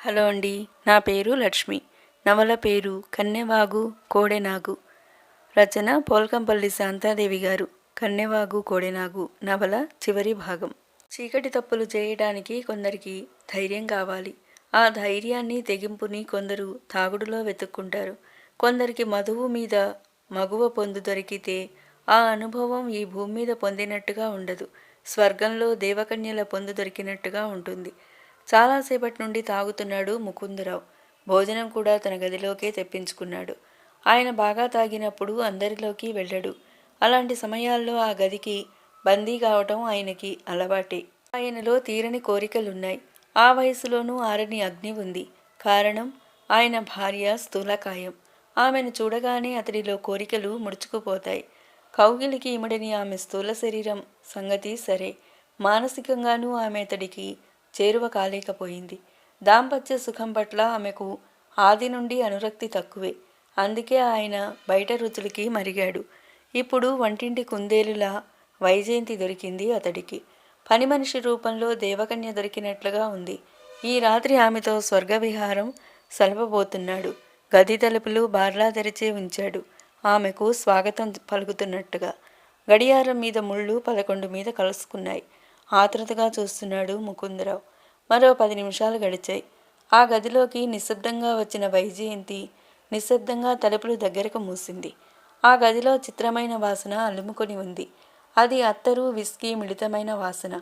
Hello అండి. నా పేరు లక్ష్మి. నవల పేరు కన్నెవాగు కోడెనాగు. రచన పోల్కంపల్లి శాంతాదేవి గారు. కన్నెవాగు కోడెనాగు నవల చివరి భాగం. చీకటి తప్పులు చేయడానికి కొందరికి ధైర్యం కావాలి. ఆ ధైర్యాన్ని తెగింపుని కొందరు తాగుడులో వెతుక్కుంటారు. కొందరికి మధువు మీద మగువ పొందు దొరికితే ఆ అనుభవం ఈ భూమి మీద పొందినట్టుగా ఉండదు. స్వర్గంలో దేవకన్యల పొందు దొరికినట్టుగా ఉంటుంది. చాలాసేపటి నుండి తాగుతున్నాడు ముకుందరావు. భోజనం కూడా తన గదిలోకే తెప్పించుకున్నాడు. ఆయన బాగా తాగినప్పుడు అందరిలోకి వెళ్ళడు. అలాంటి సమయాల్లో ఆ గదికి బందీ కావటం ఆయనకి అలవాటే. ఆయనలో తీరని కోరికలున్నాయి. ఆ వయసులోనూ ఆరని అగ్ని ఉంది. కారణం ఆయన భార్య స్థూలకాయం. ఆమెను చూడగానే అతడిలో కోరికలు ముడుచుకుపోతాయి. కౌగిలికి ఇమడని ఆమె స్థూల శరీరం సంగతి సరే, మానసికంగానూ ఆమె అతడికి చేరువ కాలేకపోయింది. దాంపత్య సుఖం పట్ల ఆమెకు ఆది నుండి అనురక్తి తక్కువే. అందుకే ఆయన బయట రుచులకి మరిగాడు. ఇప్పుడు వంటింటి కుందేలులా వైజయంతి దొరికింది అతడికి. పని మనిషి రూపంలో దేవకన్య దొరికినట్లుగా ఉంది. ఈ రాత్రి ఆమెతో స్వర్గవిహారం సలపబోతున్నాడు. గది తలుపులు బార్లా తెరిచే ఉంచాడు. ఆమెకు స్వాగతం పలుకుతున్నట్టుగా. గడియారం మీద ముళ్ళు 11 మీద కలుసుకున్నాయి. ఆతృతగా చూస్తున్నాడు ముకుందరావు. మరో 10 నిమిషాలు గడిచాయి. ఆ గదిలోకి నిశ్శబ్దంగా వచ్చిన వైజయంతి నిశ్శబ్దంగా తలుపులు దగ్గరకు మూసింది. ఆ గదిలో చిత్రమైన వాసన అలుముకొని ఉంది. అది అత్తరు విస్కీ మిళితమైన వాసన.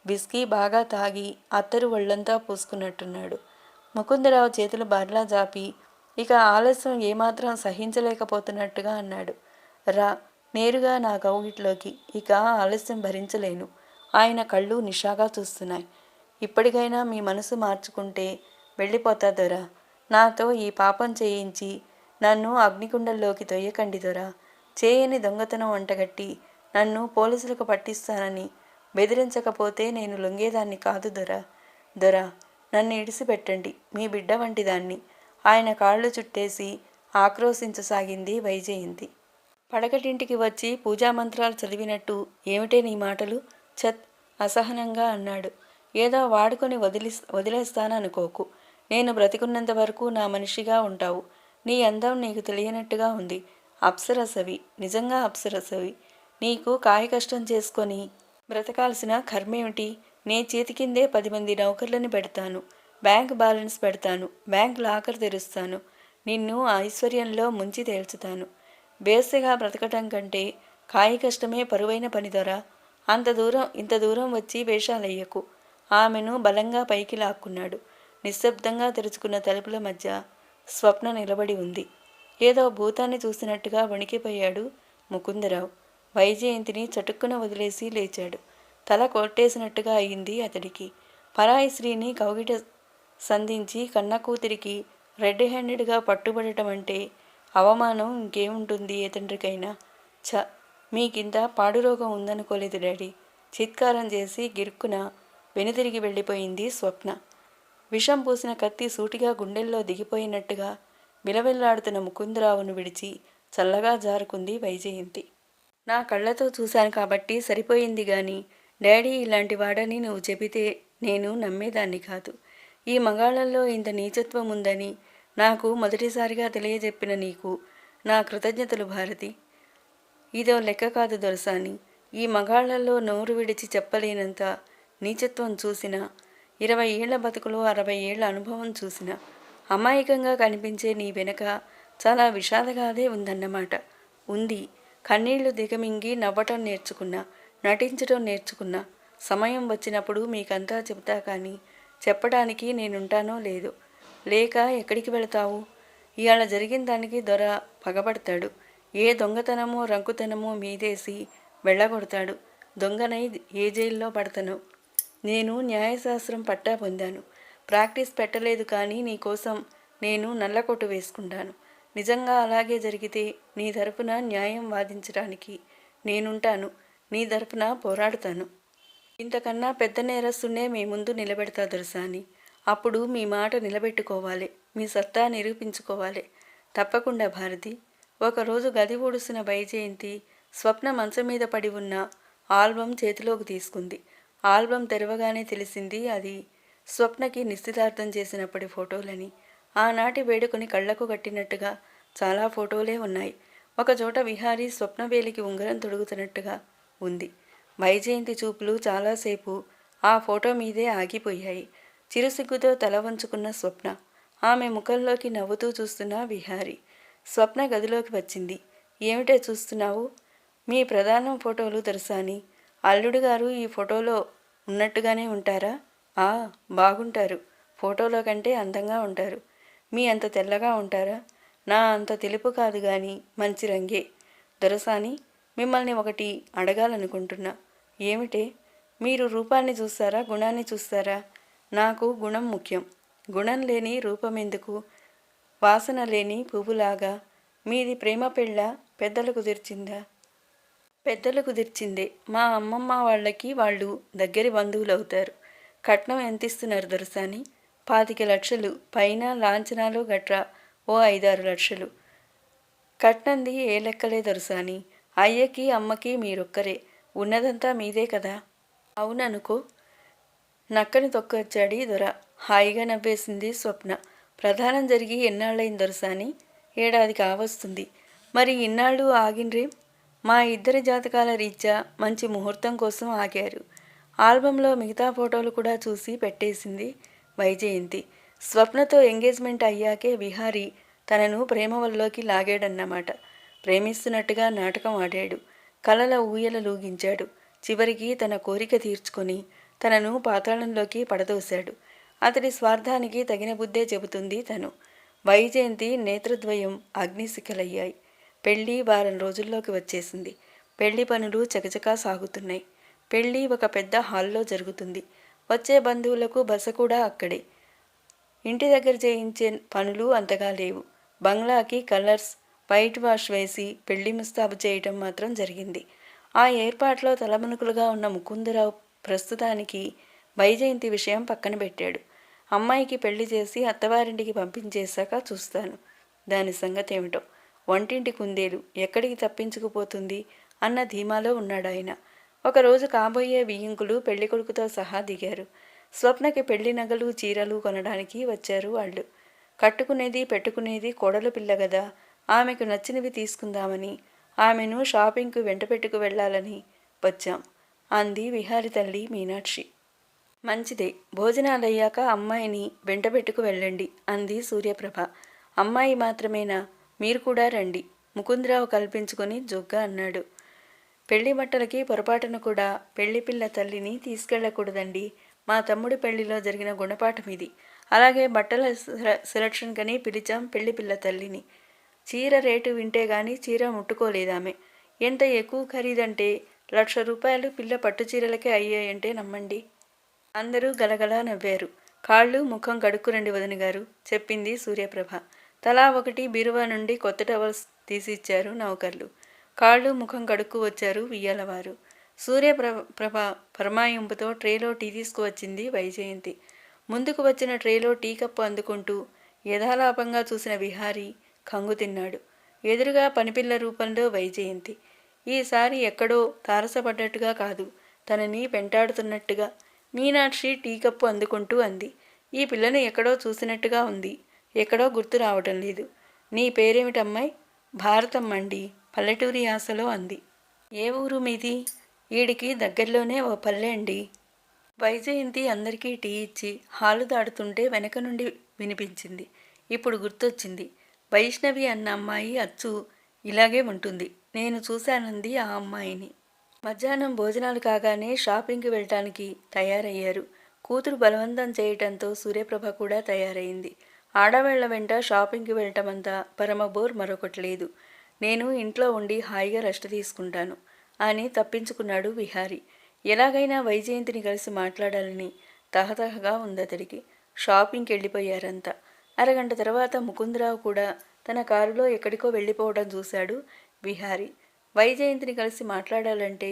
విస్కీ బాగా తాగి అత్తరు ఒళ్ళంతా పూసుకున్నట్టున్నాడు. ముకుందరావు చేతులు బార్లా జాపి ఇక ఆలస్యం ఏమాత్రం సహించలేకపోతున్నట్టుగా అన్నాడు. రా, నేరుగా నా కౌగిట్లోకి. ఇక ఆలస్యం భరించలేను. ఆయన కళ్ళు నిషాగా చూస్తున్నాయి. ఇప్పటికైనా మీ మనసు మార్చుకుంటే వెళ్ళిపోతా దొరా. నాతో ఈ పాపం చేయించి నన్ను అగ్నికుండల్లోకి తొయ్యకండి దొరా. చేయని దొంగతనం వంటగట్టి నన్ను పోలీసులకు పట్టిస్తానని బెదిరించకపోతే నేను లొంగేదాన్ని కాదు దొరా. దొరా, నన్ను ఇడిసిపెట్టండి. మీ బిడ్డ వంటి దాన్ని. ఆయన కాళ్ళు చుట్టేసి ఆక్రోశించసాగింది వైజయంతి. పడకటింటికి వచ్చి పూజామంత్రాలు చదివినట్టు ఏమిటే నీ మాటలు? చత్, అసహనంగా అన్నాడు. ఏదో వాడుకొని వదిలేస్తాననుకోకు. నేను బ్రతికున్నంత వరకు నా మనిషిగా ఉంటావు. నీ అందం నీకు తెలియనట్టుగా ఉంది. అప్సరసవి, నిజంగా అప్సరసవి. నీకు కాయ కష్టం చేసుకొని బ్రతకాల్సిన కర్మేమిటి? నీ చేతి కిందే 10 మంది నౌకర్లని పెడతాను. బ్యాంక్ బ్యాలెన్స్ పెడతాను. బ్యాంక్ లాకర్ తెరుస్తాను. నిన్ను ఐశ్వర్యంలో ముంచి తేల్చుతాను. బేసగా బ్రతకటం కంటే కాయ కష్టమే పరువైన పని దొరా. ఇంత దూరం వచ్చి వేషాలయ్యకు. ఆమెను బలంగా పైకి లాక్కున్నాడు. నిశ్శబ్దంగా తెరుచుకున్న తలుపుల మధ్య స్వప్న నిలబడి ఉంది. ఏదో భూతాన్ని చూసినట్టుగా వణికిపోయాడు ముకుందరావు. వైజయంతిని చటుక్కున వదిలేసి లేచాడు. తల కొట్టేసినట్టుగా అయింది అతడికి. పరాయి స్త్రీని కౌగిట సంధించి కన్న కూతురికి రెడ్ హ్యాండెడ్గా పట్టుబడటం అంటే అవమానం ఇంకేముంటుంది ఏ తండ్రికైనా. ఛ, మీకింత పాడురోగం ఉందనుకోలేదు డాడీ. చిత్కారం చేసి గిరుక్కున వెనుతిరిగి వెళ్ళిపోయింది స్వప్న. విషం పూసిన కత్తి సూటిగా గుండెల్లో దిగిపోయినట్టుగా విలవిల్లాడుతున్న ముకుందరావును విడిచి చల్లగా జారుకుంది వైజయంతి. నా కళ్ళతో చూశాను కాబట్టి సరిపోయింది గాని డాడీ ఇలాంటి వాడని నువ్వు చెబితే నేను నమ్మేదాన్ని కాదు. ఈ మగాళ్ళల్లో ఇంత నీచత్వం ఉందని నాకు మొదటిసారిగా తెలియజెప్పిన నీకు నా కృతజ్ఞతలు భారతి. ఇదో లెక్క కాదు దొరసాని. ఈ మగాళ్లలో నోరు విడిచి చెప్పలేనంత నీచత్వం చూసిన, 20 ఏళ్ల బతుకులో 60 ఏళ్ల అనుభవం చూసిన, అమాయకంగా కనిపించే నీ వెనక చాలా విషాదగాథే ఉందన్నమాట. ఉంది. కన్నీళ్లు దిగమింగి నవ్వటం నేర్చుకున్నా, నటించటం నేర్చుకున్నా. సమయం వచ్చినప్పుడు మీకంతా చెబుతా కానీ చెప్పడానికి నేనుంటానో లేదో. లేక ఎక్కడికి వెళతావు? ఇవాళ జరిగిన దానికి దొర పగబడతాడు. ఏ దొంగతనమో రంకుతనమో మీదేసి వెళ్ళగొడతాడు. దొంగనై ఏ జైల్లో పడతానో. నేను న్యాయశాస్త్రం పట్టా పొందాను. ప్రాక్టీస్ పెట్టలేదు కానీ నీకోసం నేను నల్లకొట్టు వేసుకుంటాను. నిజంగా అలాగే జరిగితే నీ తరపున న్యాయం వాదించడానికి నేనుంటాను. నీ తరపున పోరాడుతాను. ఇంతకన్నా పెద్ద నేరస్తున్నే మీ ముందు నిలబెడతా దొరసాని. అప్పుడు మీ మాట నిలబెట్టుకోవాలి. మీ సత్తా నిరూపించుకోవాలి. తప్పకుండా భారతి. ఒకరోజు గది ఊడుసిన వైజయంతి స్వప్న మంచం మీద పడి ఉన్న ఆల్బం చేతిలోకి తీసుకుంది. ఆల్బం తెరవగానే తెలిసింది అది స్వప్నకి నిశ్చితార్థం చేసినప్పటి ఫోటోలని, ఆనాటి వేడుకని కళ్లకు కట్టినట్టుగా చాలా ఫోటోలే ఉన్నాయి. ఒకచోట విహారీ స్వప్నవేలికి ఉంగరం తొడుగుతున్నట్టుగా ఉంది. వైజయంతి చూపులు చాలాసేపు ఆ ఫోటో మీదే ఆగిపోయాయి. చిరుసిగ్గుతో తల వంచుకున్న స్వప్న, ఆమె ముఖంలోకి నవ్వుతూ చూస్తున్న విహారీ. స్వప్న గదిలోకి వచ్చింది. ఏమిటే చూస్తున్నావు? మీ ప్రధానం ఫోటోలు దొరసాని. అల్లుడు గారు ఈ ఫోటోలో ఉన్నట్టుగానే ఉంటారా? బాగుంటారు. ఫోటోలో కంటే అందంగా ఉంటారు. మీ అంత తెల్లగా ఉంటారా? నా అంత తెలుపు కాదు గాని మంచి రంగే. దొరసాని, మిమ్మల్ని ఒకటి అడగాలనుకుంటున్నా. ఏమిటే? మీరు రూపాన్ని చూస్తారా, గుణాన్ని చూస్తారా? నాకు గుణం ముఖ్యం. గుణం లేని రూపం ఎందుకు? వాసన లేని పువ్వులాగా. మీది ప్రేమ పెళ్ళ? పెద్దలు కుదిర్చిందా? పెద్దలు కుదిర్చిందే. మా అమ్మమ్మ వాళ్ళకి వాళ్ళు దగ్గరి బంధువులు అవుతారు. కట్నం ఎంత ఇస్తున్నారు దొరసాని? 25 లక్షలు, పైన లాంఛనాలు గట్రా ఓ 5-6 లక్షలు. కట్నంది ఏ లెక్కలే దొరసాని. అయ్యకి అమ్మకి మీరొక్కరే. ఉన్నదంతా మీదే కదా. అవుననుకో. నక్కని తొక్కొచ్చాడి దొర. హాయిగా నవ్వేసింది స్వప్న. ప్రధానం జరిగి ఎన్నాళ్ళైంది దొరసాని? 1 ఏడాది కావస్తుంది. మరి ఇన్నాళ్ళు ఆగిండ్రేం? మా ఇద్దరి జాతకాల రీత్యా మంచి ముహూర్తం కోసం ఆగారు. ఆల్బంలో మిగతా ఫోటోలు కూడా చూసి పెట్టేసింది వైజయంతి. స్వప్నతో ఎంగేజ్మెంట్ అయ్యాకే విహారీ తనను ప్రేమవల్లోకి లాగాడన్నమాట. ప్రేమిస్తున్నట్టుగా నాటకం ఆడాడు. కలల ఊయల లూగించాడు. చివరికి తన కోరిక తీర్చుకొని తనను పాతాళంలోకి పడదోశాడు. అతడి స్వార్థానికి తగిన బుద్ధే చెబుతుంది తను. వైజయంతి నేత్రద్వయం అగ్నిశిఖలయ్యాయి. పెళ్లి వారం రోజుల్లోకి వచ్చేసింది. పెళ్లి పనులు చకచకా సాగుతున్నాయి. పెళ్లి ఒక పెద్ద హాల్లో జరుగుతుంది. వచ్చే బంధువులకు బస కూడా అక్కడే. ఇంటి దగ్గర చేయించే పనులు అంతగా లేవు. బంగ్లాకి కలర్స్, వైట్ వాష్ వేసి పెళ్లి ముస్తాబు చేయటం మాత్రం జరిగింది. ఆ ఏర్పాట్లో తలమునుకులుగా ఉన్న ముకుందరావు ప్రస్తుతానికి వైజయంతి విషయం పక్కన పెట్టాడు. అమ్మాయికి పెళ్లి చేసి అత్తవారింటికి పంపించేశాక చూస్తాను దాని సంగతేమిటో. వంటింటి కుందేలు ఎక్కడికి తప్పించుకుపోతుంది అన్న ధీమాలో ఉన్నాడాయన. ఒకరోజు కాబోయే వియ్యంకులు పెళ్లికొడుకుతో సహా దిగారు. స్వప్నకి పెళ్లి నగలు, చీరలు కొనడానికి వచ్చారు వాళ్ళు. కట్టుకునేది పెట్టుకునేది కోడలు పిల్ల గదా, ఆమెకు నచ్చినవి తీసుకుందామని, ఆమెను షాపింగ్కు వెంట పెట్టుకు వెళ్లాలని వచ్చాం అంది విహారి తల్లి మీనాక్షి. మంచిదే, భోజనాలయ్యాక అమ్మాయిని వెంట పెట్టుకు వెళ్ళండి అంది సూర్యప్రభ. అమ్మాయి మాత్రమేనా? మీరు కూడా రండి ముకుందరావు కల్పించుకొని జోగ్గా అన్నాడు. పెళ్లి బట్టలకి పొరపాటున కూడా పెళ్లిపిల్ల తల్లిని తీసుకెళ్లకూడదండి. మా తమ్ముడి పెళ్లిలో జరిగిన గుణపాఠం ఇది. అలాగే బట్టల సెలక్షన్ కని పిలిచాం పెళ్లిపిల్ల తల్లిని. చీర రేటు వింటే గాని చీర ముట్టుకోలేదామె. ఎంత ఎక్కువ ఖరీదంటే ₹1,00,000 పిల్ల పట్టు చీరలకే అయ్యాయంటే నమ్మండి. అందరూ గలగలా నవ్వారు. కాళ్ళు ముఖం కడుక్కురండి వదినగారు చెప్పింది సూర్యప్రభ. తలా ఒకటి బీరువా నుండి కొత్త టవల్స్ తీసిచ్చారు నౌకర్లు. కాళ్ళు ముఖం కడుక్కు వచ్చారు వియ్యాలవారు. సూర్యప్రభ పరమాయింపుతో ట్రేలో టీ తీసుకువచ్చింది వైజయంతి. ముందుకు వచ్చిన ట్రేలో టీ కప్పు అందుకుంటూ యథాలాపంగా చూసిన విహారీ కంగు తిన్నాడు. ఎదురుగా పనిపిల్ల రూపంలో వైజయంతి. ఈసారి ఎక్కడో తారసపడ్డట్టుగా కాదు, తనని వెంటాడుతున్నట్టుగా. మీనాక్షి టీ కప్పు అందుకుంటూ అంది. ఈ పిల్లను ఎక్కడో చూసినట్టుగా ఉంది. ఎక్కడో గుర్తు రావటం లేదు. నీ పేరేమిటమ్మాయి? భారతమ్మండి, పల్లెటూరి యాసలో అంది. ఏ ఊరు మీది? ఈడికి దగ్గరలోనే ఓ పల్లె అండి. వైజయంతి అందరికీ టీ ఇచ్చి హాలు దాడుతుంటే వెనక నుండి వినిపించింది. ఇప్పుడు గుర్తొచ్చింది. వైష్ణవి అన్న అమ్మాయి అచ్చు ఇలాగే ఉంటుంది. నేను చూశానంది ఆ అమ్మాయిని. మధ్యాహ్నం భోజనాలు కాగానే షాపింగ్కి వెళ్ళటానికి తయారయ్యారు. కూతురు బలవంతం చేయటంతో సూర్యప్రభ కూడా తయారైంది. ఆడవాళ్ల వెంట షాపింగ్కి వెళ్ళటమంతా పరమబోర్ మరొకటి లేదు. నేను ఇంట్లో ఉండి హాయిగా రెస్ట్ తీసుకుంటాను అని తప్పించుకున్నాడు విహారీ. ఎలాగైనా వైజయంతిని కలిసి మాట్లాడాలని తహతహగా ఉందతడికి. షాపింగ్కి వెళ్ళిపోయారంతా. అరగంట తర్వాత ముకుందరావు కూడా తన కారులో ఎక్కడికో వెళ్ళిపోవడం చూశాడు విహారీ. వైజయంతిని కలిసి మాట్లాడాలంటే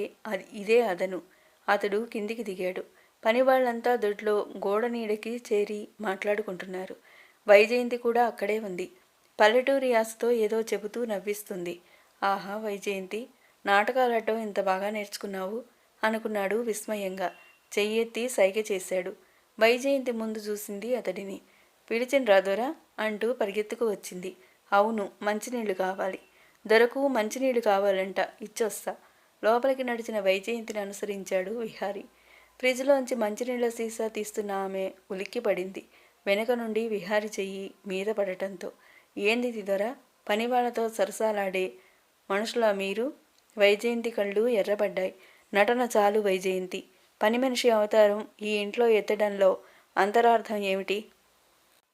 ఇదే అదను. అతడు కిందికి దిగాడు. పనివాళ్లంతా దొడ్లో గోడ నీడకి చేరి మాట్లాడుకుంటున్నారు. వైజయంతి కూడా అక్కడే ఉంది. పల్లెటూరి యాసతో ఏదో చెబుతూ నవ్విస్తుంది. ఆహా వైజయంతి, నాటకాలాడటం ఇంత బాగా నేర్చుకున్నావు అనుకున్నాడు విస్మయంగా. చెయ్యెత్తి సైగ చేశాడు. వైజయంతి ముందు చూసింది అతడిని. పిలిచిన రాదోరా అంటూ పరిగెత్తుకు వచ్చింది. అవును, మంచినీళ్లు కావాలి. దొరకు మంచినీళ్లు కావాలంట, ఇచ్చొస్తా. లోపలికి నడిచిన వైజయంతిని అనుసరించాడు విహారి. ఫ్రిడ్జ్లోంచి మంచినీళ్ల సీసా తీస్తున్న ఆమె ఉలిక్కిపడింది. వెనక నుండి విహారి చెయ్యి మీద పడటంతో. ఏంది దొర, పనివాళ్లతో సరసాలాడే మనుషులా మీరు? వైజయంతి కళ్ళు ఎర్రబడ్డాయి. నటన చాలు వైజయంతి. పని మనిషి అవతారం ఈ ఇంట్లో ఎత్తడంలో అంతరార్థం ఏమిటి?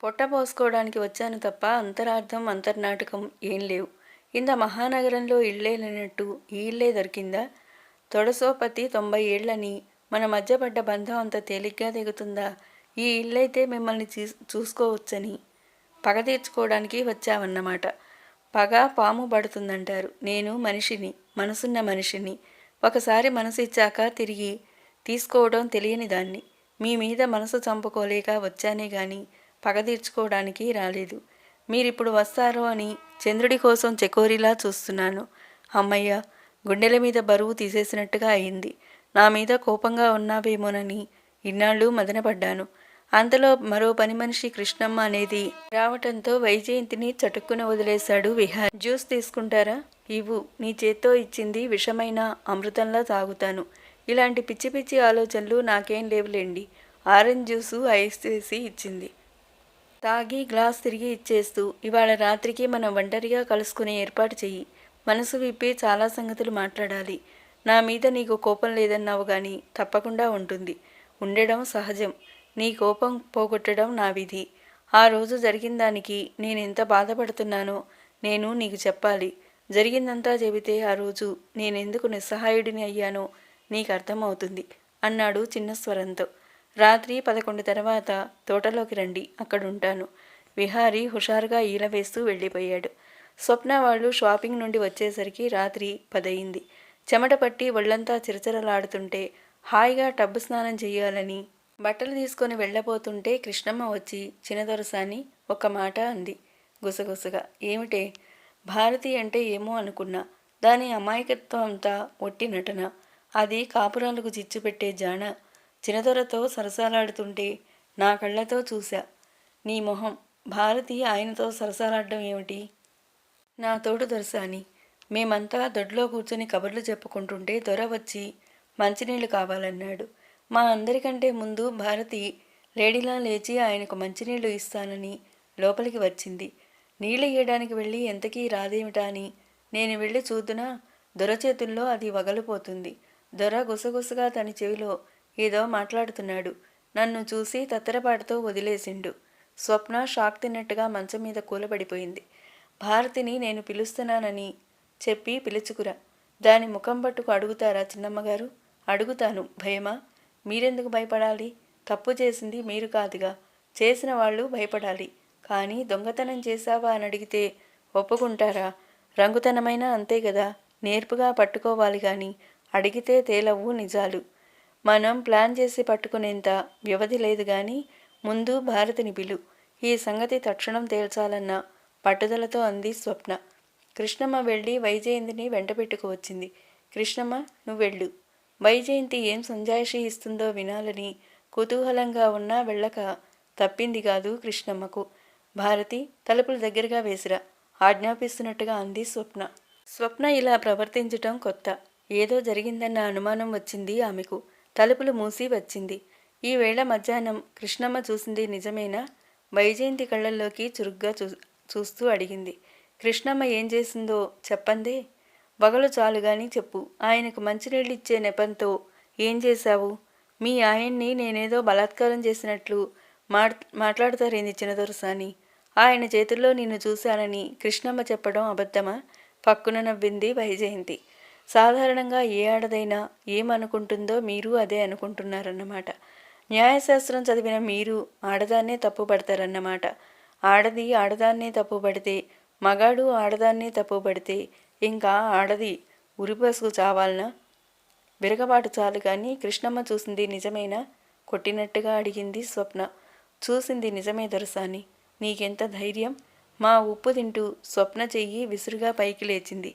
పొట్ట పోసుకోవడానికి వచ్చాను తప్ప అంతరార్థం అంతర్నాటకం ఏం లేవు. ఇంత మహానగరంలో ఇళ్లే లేనట్టు ఈ ఇల్లే దొరికిందా? తొడసోపతి 90 ఏళ్లని మన మధ్య పడ్డ బంధం అంత తేలిగ్గా తెగుతుందా? ఈ ఇల్లైతే మిమ్మల్ని చూసుకోవచ్చని పగ తీర్చుకోవడానికి వచ్చావన్నమాట. పగ పాము పడుతుందంటారు. నేను మనిషిని, మనసున్న మనిషిని. ఒకసారి మనసు ఇచ్చాక తిరిగి తీసుకోవడం తెలియని దాన్ని. మీ మీద మనసు చంపుకోలేక వచ్చానే గాని పగ తీర్చుకోవడానికి రాలేదు. మీరిప్పుడు వస్తారో అని చంద్రుడి కోసం చెకోరిలా చూస్తున్నాను. అమ్మయ్య, గుండెల మీద బరువు తీసేసినట్టుగా అయింది. నా మీద కోపంగా ఉన్నావేమోనని ఇన్నాళ్ళు మదనపడ్డాను. అంతలో మరో పని మనిషి కృష్ణమ్మ అనేది రావటంతో వైజయంతిని చటుక్కున వదిలేశాడు విహారి. జ్యూస్ తీసుకుంటారా? ఇవ్వు. నీ చేత్తో ఇచ్చింది విషమైన అమృతంలా తాగుతాను. ఇలాంటి పిచ్చి పిచ్చి ఆలోచనలు నాకేం లేవులేండి. ఆరెంజ్ జ్యూసు ఐస్ చేసి ఇచ్చింది. తాగి గ్లాస్ తిరిగి ఇచ్చేస్తూ, ఇవాళ రాత్రికి మనం ఒంటరిగా కలుసుకునే ఏర్పాటు చెయ్యి. మనసు విప్పి చాలా సంగతులు మాట్లాడాలి. నా మీద నీకు కోపం లేదన్నావు గాని తప్పకుండా ఉంటుంది. ఉండడం సహజం. నీ కోపం పోగొట్టడం నా విధి. ఆ రోజు జరిగిన దానికి నేనెంత బాధపడుతున్నానో నేను నీకు చెప్పాలి. జరిగిందంతా చెబితే ఆ రోజు నేనెందుకు నిస్సహాయుడిని అయ్యానో నీకు అర్థమవుతుంది అన్నాడు చిన్న స్వరంతో. రాత్రి 11 తర్వాత తోటలోకి రండి, అక్కడుంటాను. విహారి హుషారుగా ఈల వేస్తూ వెళ్ళిపోయాడు. స్వప్న వాళ్ళు షాపింగ్ నుండి వచ్చేసరికి రాత్రి 10 అయింది. చెమట పట్టి ఒళ్లంతా చిరచరలాడుతుంటే హాయిగా టబ్బు స్నానం చెయ్యాలని బట్టలు తీసుకొని వెళ్ళబోతుంటే కృష్ణమ్మ వచ్చి చిన్నదొరసాని ఒక్క మాట అంది గుసగుసగా. ఏమిటే? భారతి అంటే ఏమో అనుకున్నా. దాని అమాయకత్వం అంతా ఒట్టి నటన. అది కాపురాలకు చిచ్చు పెట్టే జాణ. చిన్నదొరతో సరసాలాడుతుంటే నా కళ్ళతో చూశా. నీ మొహం. భారతి ఆయనతో సరసాలాడడం ఏమిటి? నా తోడు దొరసాని. మేమంతా దొడ్లో కూర్చొని కబుర్లు చెప్పుకుంటుంటే దొర వచ్చి మంచినీళ్లు కావాలన్నాడు. మా అందరికంటే ముందు భారతి లేడీలా లేచి ఆయనకు మంచినీళ్లు ఇస్తానని లోపలికి వచ్చింది. నీళ్ళు ఇయ్యడానికి వెళ్ళి ఎంతకీ రాదేమిటా అని నేను వెళ్ళి చూద్దునా దొర చేతుల్లో అది వగలిపోతుంది. దొర గుసగుసగా తన చెవిలో ఏదో మాట్లాడుతున్నాడు. నన్ను చూసి తత్తరపాటుతో వదిలేసిండు. స్వప్న షాక్ తిన్నట్టుగా మంచం మీద కూలబడిపోయింది. భారతిని నేను పిలుస్తున్నానని చెప్పి పిలుచుకురా. దాని ముఖం పట్టుకు అడుగుతారా చిన్నమ్మగారు? అడుగుతాను. భయమా? మీరెందుకు భయపడాలి? తప్పు చేసింది మీరు కాదుగా, చేసిన వాళ్ళు భయపడాలి. కానీ దొంగతనం చేశావా అని అడిగితే ఒప్పుకుంటారా? రంగుతనమైనా అంతే కదా, నేర్పుగా పట్టుకోవాలి కానీ అడిగితే తేలవు నిజాలు. మనం ప్లాన్ చేసి పట్టుకునేంత వ్యవధి లేదు కానీ ముందు భారతిని పిలు. ఈ సంగతి తక్షణం తేల్చాలన్న పట్టుదలతో అంది స్వప్న. కృష్ణమ్మ వెళ్ళి వైజయంతిని వెంట పెట్టుకు వచ్చింది. కృష్ణమ్మ, నువ్వెళ్ళు. వైజయంతి ఏం సంజాయిషి ఇస్తుందో వినాలని కుతూహలంగా ఉన్నా వెళ్ళక తప్పింది కాదు కృష్ణమ్మకు. భారతి, తలుపులు దగ్గరగా వేసిరా ఆజ్ఞాపిస్తున్నట్టుగా అంది స్వప్న. స్వప్న ఇలా ప్రవర్తించటం కొత్త. ఏదో జరిగిందన్న అనుమానం వచ్చింది ఆమెకు. తలుపులు మూసి వచ్చింది. ఈవేళ మధ్యాహ్నం కృష్ణమ్మ చూసింది నిజమేనా? వైజయంతి కళ్ళల్లోకి చురుగ్గా చూస్తూ అడిగింది. కృష్ణమ్మ ఏం చేసిందో చెప్పందే. వగలు చాలుగాని చెప్పు. ఆయనకు మంచినీళ్ళిచ్చే నెపంతో ఏం చేశావు? మీ ఆయన్ని నేనేదో బలాత్కారం చేసినట్లు మాట్లాడతారేంది చిన్నదొరసాని? ఆయన చేతుల్లో నిన్ను చూశానని కృష్ణమ్మ చెప్పడం అబద్ధమా? పక్కున నవ్వింది వైజయంతి. సాధారణంగా ఏ ఆడదైనా ఏమనుకుంటుందో మీరు అదే అనుకుంటున్నారన్నమాట. న్యాయశాస్త్రం చదివిన మీరు ఆడదాన్నే తప్పుపడతారన్నమాట. ఆడది ఆడదాన్నే తప్పుపడితే, మగాడు ఆడదాన్నే తప్పుపడితే ఇంకా ఆడది ఉరిపసుకు చావాలనా? విరగబాటు చాలు కానీ కృష్ణమ్మ చూసింది నిజమేనా? కొట్టినట్టుగా అడిగింది స్వప్న. చూసింది నిజమే దొరసాని. నీకెంత ధైర్యం? మా ఉప్పు తింటూ స్వప్న చెయ్యి విసురుగా పైకి లేచింది.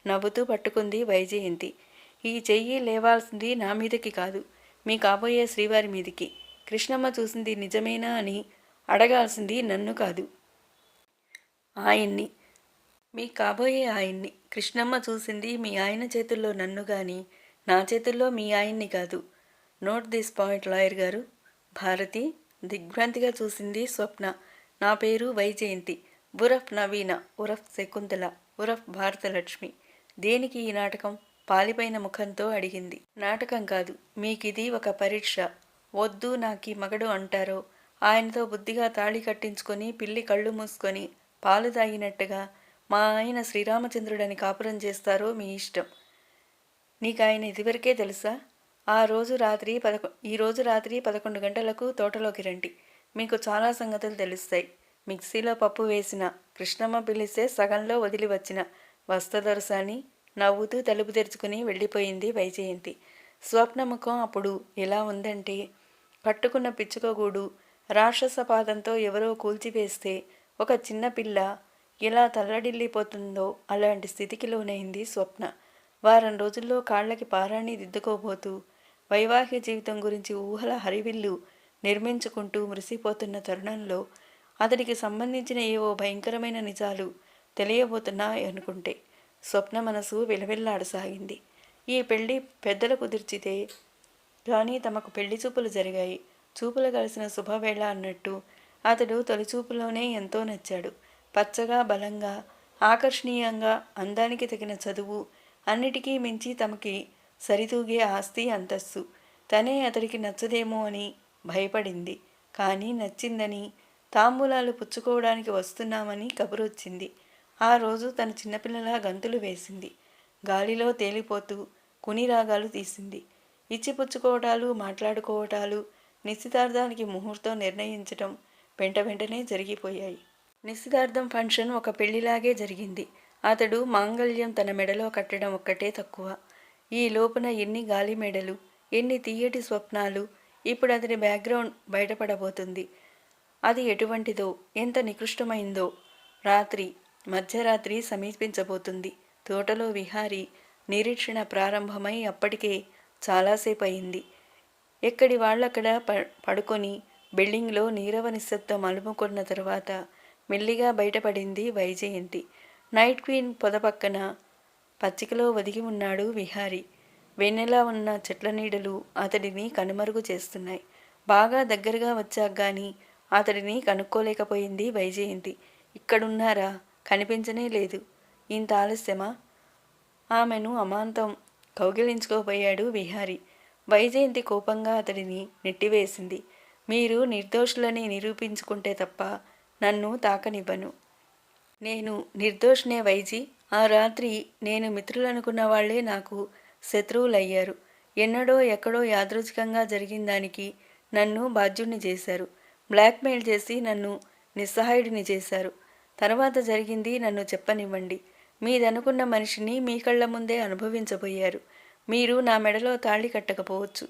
నవ్వుతూ పట్టుకుంది వైజయంతి. ఈ చెయ్యి లేవాల్సింది నా మీదకి కాదు, మీ కాబోయే శ్రీవారి మీదికి. కృష్ణమ్మ చూసింది నిజమేనా అని అడగాల్సింది నన్ను కాదు, ఆయన్ని, మీ కాబోయే ఆయన్ని. కృష్ణమ్మ చూసింది మీ ఆయన చేతుల్లో నన్ను గాని నా చేతుల్లో మీ ఆయన్ని కాదు. నోట్ దిస్ పాయింట్ లాయర్ గారు. భారతి దిగ్భ్రాంతిగా చూసింది స్వప్న. నా పేరు వైజయంతి, ఉరఫ్ నవీన, ఉరఫ్ శకుంతల, ఉరఫ్ భారతలక్ష్మి. దేనికి ఈ నాటకం? పాలిపోయిన ముఖంతో అడిగింది. నాటకం కాదు, మీకిది ఒక పరీక్ష. వద్దు నాకీ మగడు అంటారో ఆయనతో బుద్ధిగా తాళి కట్టించుకొని పిల్లి కళ్ళు మూసుకొని పాలు తాగినట్టుగా మా ఆయన శ్రీరామచంద్రుడని కాపురం చేస్తారో మీ ఇష్టం. నీకాయన ఇదివరకే తెలుసా? ఈరోజు రాత్రి 11 గంటలకు తోటలోకి రండి. మీకు చాలా సంగతులు తెలుస్తాయి. మిక్సీలో పప్పు వేసిన కృష్ణమ్మ పిలిస్తే సగంలో వదిలి వచ్చిన వస్తదొరసాని నవ్వుతూ తలుపు తెరుచుకుని వెళ్ళిపోయింది వైజయంతి. స్వప్న ముఖం అప్పుడు ఎలా ఉందంటే, కట్టుకున్న పిచ్చుకగూడు రాక్షస పాదంతో ఎవరో కూల్చివేస్తే ఒక చిన్నపిల్ల ఎలా తల్లడిల్లిపోతుందో అలాంటి స్థితికి లోనైంది స్వప్న. వారం రోజుల్లో కాళ్ళకి పారాణి దిద్దుకోబోతూ వైవాహిక జీవితం గురించి ఊహల హరివిల్లు నిర్మించుకుంటూ మురిసిపోతున్న తరుణంలో అతడికి సంబంధించిన ఏవో భయంకరమైన నిజాలు తెలియబోతున్నాయి అనుకుంటే స్వప్న మనసు విలవిల్లాడసాగింది. ఈ పెళ్లి పెద్దలు కుదిర్చితే కానీ తమకు పెళ్లి చూపులు జరిగాయి. చూపులు కలిసిన శుభవేళ అన్నట్టు అతడు తొలిచూపులోనే ఎంతో నచ్చాడు. పచ్చగా, బలంగా, ఆకర్షణీయంగా, అందానికి తగిన చదువు, అన్నిటికీ మించి తమకి సరితూగే ఆస్తి, అంతస్తు. తనే అతడికి నచ్చదేమో అని భయపడింది. కానీ నచ్చిందని, తాంబూలాలు పుచ్చుకోవడానికి వస్తున్నామని కబురొచ్చింది. ఆ రోజు తన చిన్నపిల్లలా గంతులు వేసింది. గాలిలో తేలిపోతూ కునిరాగాలు తీసింది. ఇచ్చిపుచ్చుకోవటాలు, మాట్లాడుకోవటాలు, నిశ్చితార్థానికి ముహూర్తం నిర్ణయించటం వెంటనే జరిగిపోయాయి. నిశ్చితార్థం ఫంక్షన్ ఒక పెళ్లిలాగే జరిగింది. అతడు మాంగళ్యం తన మెడలో కట్టడం ఒక్కటే తక్కువ. ఈ లోపున ఎన్ని గాలి మెడలు, ఎన్ని తీయటి స్వప్నాలు. ఇప్పుడు అతడి బ్యాక్గ్రౌండ్ బయటపడబోతుంది. అది ఎటువంటిదో, ఎంత నికృష్టమైందో. మధ్యరాత్రి సమీపించబోతుంది. తోటలో విహారీ నిరీక్షణ ప్రారంభమై అప్పటికే చాలాసేపు అయింది. ఎక్కడి వాళ్ళక్కడ పడుకొని బిల్డింగ్లో నీరవ నిశ్శబ్దం అలుముకున్న తర్వాత మెల్లిగా బయటపడింది వైజయంతి. నైట్ క్వీన్ పొద పక్కన పచ్చికలో ఒదిగి ఉన్నాడు విహారీ. వెన్నెలా ఉన్న చెట్ల నీడలు అతడిని కనుమరుగు చేస్తున్నాయి. బాగా దగ్గరగా వచ్చాక గాని అతడిని కనుక్కోలేకపోయింది వైజయంతి. ఇక్కడున్నారా? కనిపించనే లేదు. ఇంత ఆలస్యమా? ఆమెను అమాంతం కౌగిలించుకోబోయాడు విహారీ. వైజయంతి కోపంగా అతడిని నెట్టివేసింది. మీరు నిర్దోషులని నిరూపించుకుంటే తప్ప నన్ను తాకనివ్వను. నేను నిర్దోషినే వైజీ. ఆ రాత్రి నేను మిత్రులనుకున్న వాళ్లే నాకు శత్రువులయ్యారు. ఎన్నడో ఎక్కడో యాదృచ్ఛికంగా జరిగిన దానికి నన్ను బాధ్యుణ్ణి చేశారు. బ్లాక్మెయిల్ చేసి నన్ను నిస్సహాయుడిని చేశారు. తర్వాత జరిగింది నన్ను చెప్పనివ్వండి. మీదనుకున్న మనిషిని మీ కళ్ళ ముందే అనుభవించబోయారు. మీరు నా మెడలో తాళి కట్టకపోవచ్చు,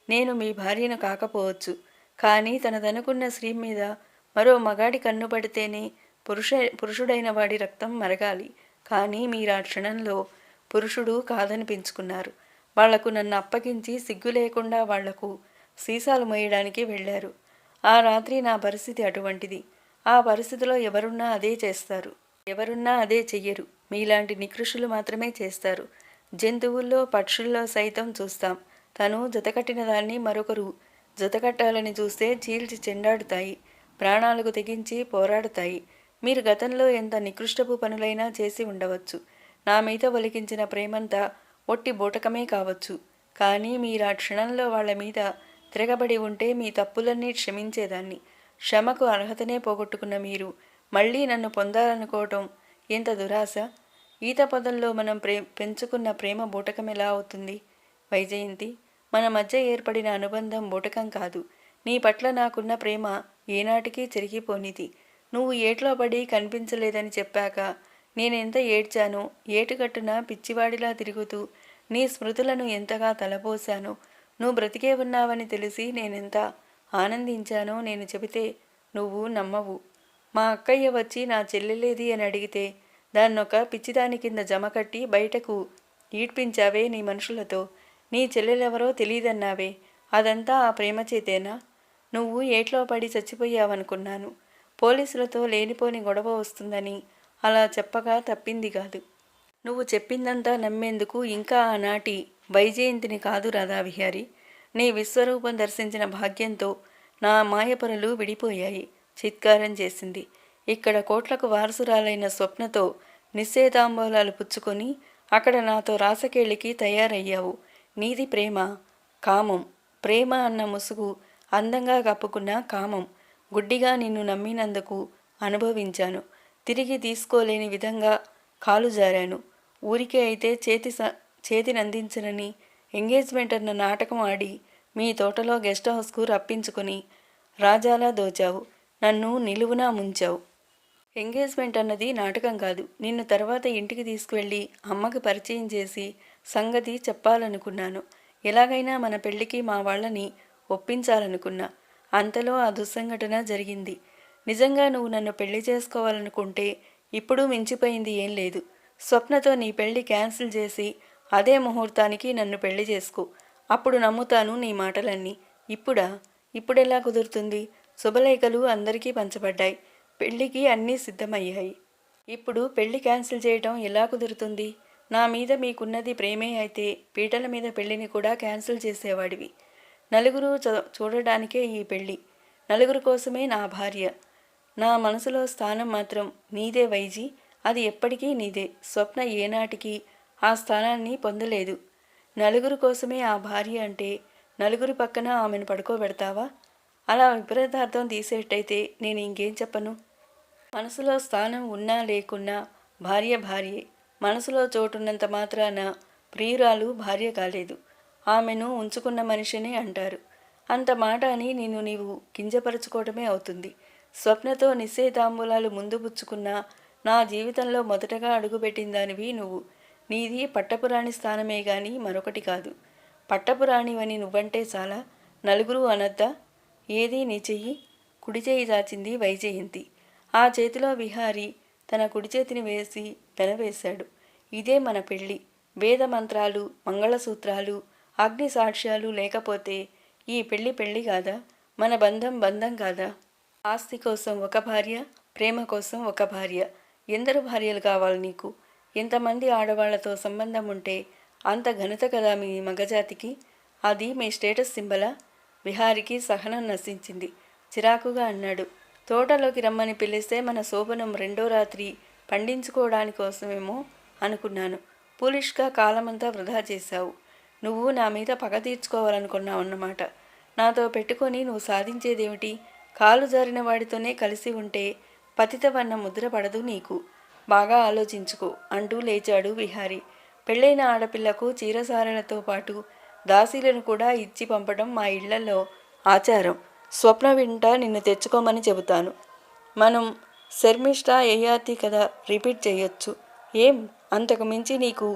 నేను మీ భార్యను కాకపోవచ్చు. కానీ తనదనుకున్న స్త్రీ మీద మరో మగాడి కన్ను పడితేనే పురుషుడైన వాడి రక్తం మరగాలి. కానీ మీరు ఆ క్షణంలో పురుషుడు కాదనిపించుకున్నారు. వాళ్లకు నన్ను అప్పగించి సిగ్గు లేకుండా వాళ్లకు సీసాలు మోయడానికి వెళ్ళారు. ఆ రాత్రి నా పరిస్థితి అటువంటిది. ఆ పరిస్థితిలో ఎవరున్నా అదే చేస్తారు, ఎవరున్నా అదే చెయ్యరు. మీలాంటి నికృషులు మాత్రమే చేస్తారు. జంతువుల్లో, పక్షుల్లో సైతం చూస్తాం. తను జతకట్టిన దాన్ని మరొకరు జతకట్టాలని చూస్తే చీల్చి చెండాడుతాయి, ప్రాణాలకు తెగించి పోరాడుతాయి. మీరు గతంలో ఎంత నికృష్టపు పనులైనా చేసి ఉండవచ్చు. నా మీద ఒలికించిన ప్రేమంతా ఒట్టి బూటకమే కావచ్చు. కానీ మీరు ఆ క్షణంలో వాళ్ల మీద తిరగబడి ఉంటే మీ తప్పులన్నీ క్షమించేదాన్ని. క్షమకు అర్హతనే పోగొట్టుకున్న మీరు మళ్ళీ నన్ను పొందాలనుకోవటం ఎంత దురాశ. ఈత పొదల్లో మనం పెంచుకున్న ప్రేమ బూటకం ఎలా అవుతుంది? వైజయంతి, మన మధ్య ఏర్పడిన అనుబంధం బూటకం కాదు. నీ పట్ల నాకున్న ప్రేమ ఏనాటికి చెరిగిపోనిది. నువ్వు ఏట్లో పడి కనిపించలేదని చెప్పాక నేనెంత ఏడ్చానో, ఏటుగట్టున పిచ్చివాడిలా తిరుగుతూ నీ స్మృతులను ఎంతగా తలపోశానో, నువ్వు బ్రతికే ఉన్నావని తెలిసి నేనెంత ఆనందించానో నేను చెబితే నువ్వు నమ్మవు. మా అక్కయ్య వచ్చి నా చెల్లెలేది అని అడిగితే దాన్నొక పిచ్చిదాని కింద జమకట్టి బయటకు ఈడ్పించావే నీ మనుషులతో. నీ చెల్లెలెవరో తెలియదన్నావే, అదంతా ఆ ప్రేమ చేతేనా? నువ్వు ఏట్లో పడి చచ్చిపోయావనుకున్నాను. పోలీసులతో లేనిపోని గొడవ వస్తుందని అలా చెప్పగా తప్పింది కాదు. నువ్వు చెప్పిందంతా నమ్మేందుకు ఇంకా ఆనాటి వైజయంతిని కాదు రాధావిహారి. నీ విశ్వరూపం దర్శించిన భాగ్యంతో నా మాయపరులు విడిపోయాయి చిత్కారం చేసింది. ఇక్కడ కోట్లకు వారసురాలైన స్వప్నతో నిశ్చేతాంబూలాలు పుచ్చుకొని అక్కడ నాతో రాసకేళికి తయారయ్యావు. నీది ప్రేమ, కామం. ప్రేమ అన్న ముసుగు అందంగా కప్పుకున్న కామం. గుడ్డిగా నిన్ను నమ్మినందుకు అనుభవించాను. తిరిగి తీసుకోలేని విధంగా కాలు జారాను. ఊరికే అయితే చేతినందించనని ఎంగేజ్మెంట్ అన్న నాటకం ఆడి మీ తోటలో గెస్ట్ హౌస్కు రప్పించుకొని రాజాలా దోచావు. నన్ను నిలువునా ముంచావు. ఎంగేజ్మెంట్ అన్నది నాటకం కాదు. నిన్ను తర్వాత ఇంటికి తీసుకువెళ్ళి అమ్మకి పరిచయం చేసి సంగతి చెప్పాలనుకున్నాను. ఎలాగైనా మన పెళ్లికి మా వాళ్ళని ఒప్పించాలనుకున్నా. అంతలో ఆ దుస్సంఘటన జరిగింది. నిజంగా నువ్వు నన్ను పెళ్లి చేసుకోవాలనుకుంటే ఇప్పుడు మించిపోయింది ఏం లేదు. స్వప్నతో నీ పెళ్లి క్యాన్సిల్ చేసి అదే ముహూర్తానికి నన్ను పెళ్లి చేసుకో. అప్పుడు నమ్ముతాను నీ మాటలన్నీ. ఇప్పుడెలా కుదురుతుంది? శుభలేఖలు అందరికీ పంచబడ్డాయి. పెళ్లికి అన్నీ సిద్ధమయ్యాయి. ఇప్పుడు పెళ్లి క్యాన్సిల్ చేయటం ఎలా కుదురుతుంది? నా మీద మీకున్నది ప్రేమే అయితే పీటల మీద పెళ్లిని కూడా క్యాన్సిల్ చేసేవాడివి. నలుగురు చూడడానికే ఈ పెళ్ళి. నలుగురు కోసమే నా భార్య. నా మనసులో స్థానం మాత్రం నీదే వైజీ. అది ఎప్పటికీ నీదే. స్వప్న ఏనాటికి ఆ స్థానాన్ని పొందలేదు. నలుగురు కోసమే ఆ భార్య అంటే నలుగురు పక్కన ఆమెను పడుకోబెడతావా? అలా విపరీతార్థం తీసేటైతే నేను ఇంకేం చెప్పను? మనసులో స్థానం ఉన్నా లేకున్నా భార్య భార్యే. మనసులో చోటున్నంత మాత్రాన ప్రియురాలు భార్య కాలేదు. ఆమెను ఉంచుకున్న మనిషిని అంటారు. అంత మాట అని నీవు కించపరుచుకోవటమే అవుతుంది. స్వప్నతో నిశ్చయితాంబూలాలు ముందు పుచ్చుకున్నా నా జీవితంలో మొదటగా అడుగుపెట్టిందానివి నువ్వు. నీది పట్టపురాణి స్థానమే గాని మరొకటి కాదు. పట్టపురాణివని నువ్వంటే చాలా. నలుగురు అనద్దా? ఏది నీ చెయ్యి? కుడి చేయి దాచింది వైజయంతి. ఆ చేతిలో విహారి తన కుడి చేతిని వేసి పెనవేశాడు. ఇదే మన పెళ్ళి. వేద మంత్రాలు, మంగళసూత్రాలు, అగ్ని సాక్ష్యాలు లేకపోతే ఈ పెళ్ళి కాదా? మన బంధం కాదా? ఆస్తి కోసం ఒక భార్య, ప్రేమ కోసం ఒక భార్య. ఎందరు భార్యలు కావాలి నీకు? ఎంతమంది ఆడవాళ్లతో సంబంధం ఉంటే అంత ఘనత కదా మీ మగజాతికి? అది మీ స్టేటస్ సింబలా? విహారికి సహనం నశించింది. చిరాకుగా అన్నాడు. తోటలోకి రమ్మని పిలిస్తే మన శోభనం రెండో రాత్రి పండించుకోవడాని కోసమేమో అనుకున్నాను. పూలిష్గా కాలమంతా వృధా చేశావు. నువ్వు నా మీద పగ తీర్చుకోవాలనుకున్నావన్నమాట. నాతో పెట్టుకొని నువ్వు సాధించేదేమిటి? కాలు జారిన వాడితోనే కలిసి ఉంటే పతితవన్న ముద్ర పడదు నీకు. బాగా ఆలోచించుకో అంటూ లేచాడు విహారి. పెళ్ళైన ఆడపిల్లకు చీరసారలతో పాటు దాసీలను కూడా ఇచ్చి పంపడం మా ఇళ్లలో ఆచారం. స్వప్న వింట నిన్ను తెచ్చుకోమని చెబుతాను. మనం శర్మిష్ఠ యయాతి కదా రిపీట్ చేయొచ్చు. ఏం అంతకు మించి నీకు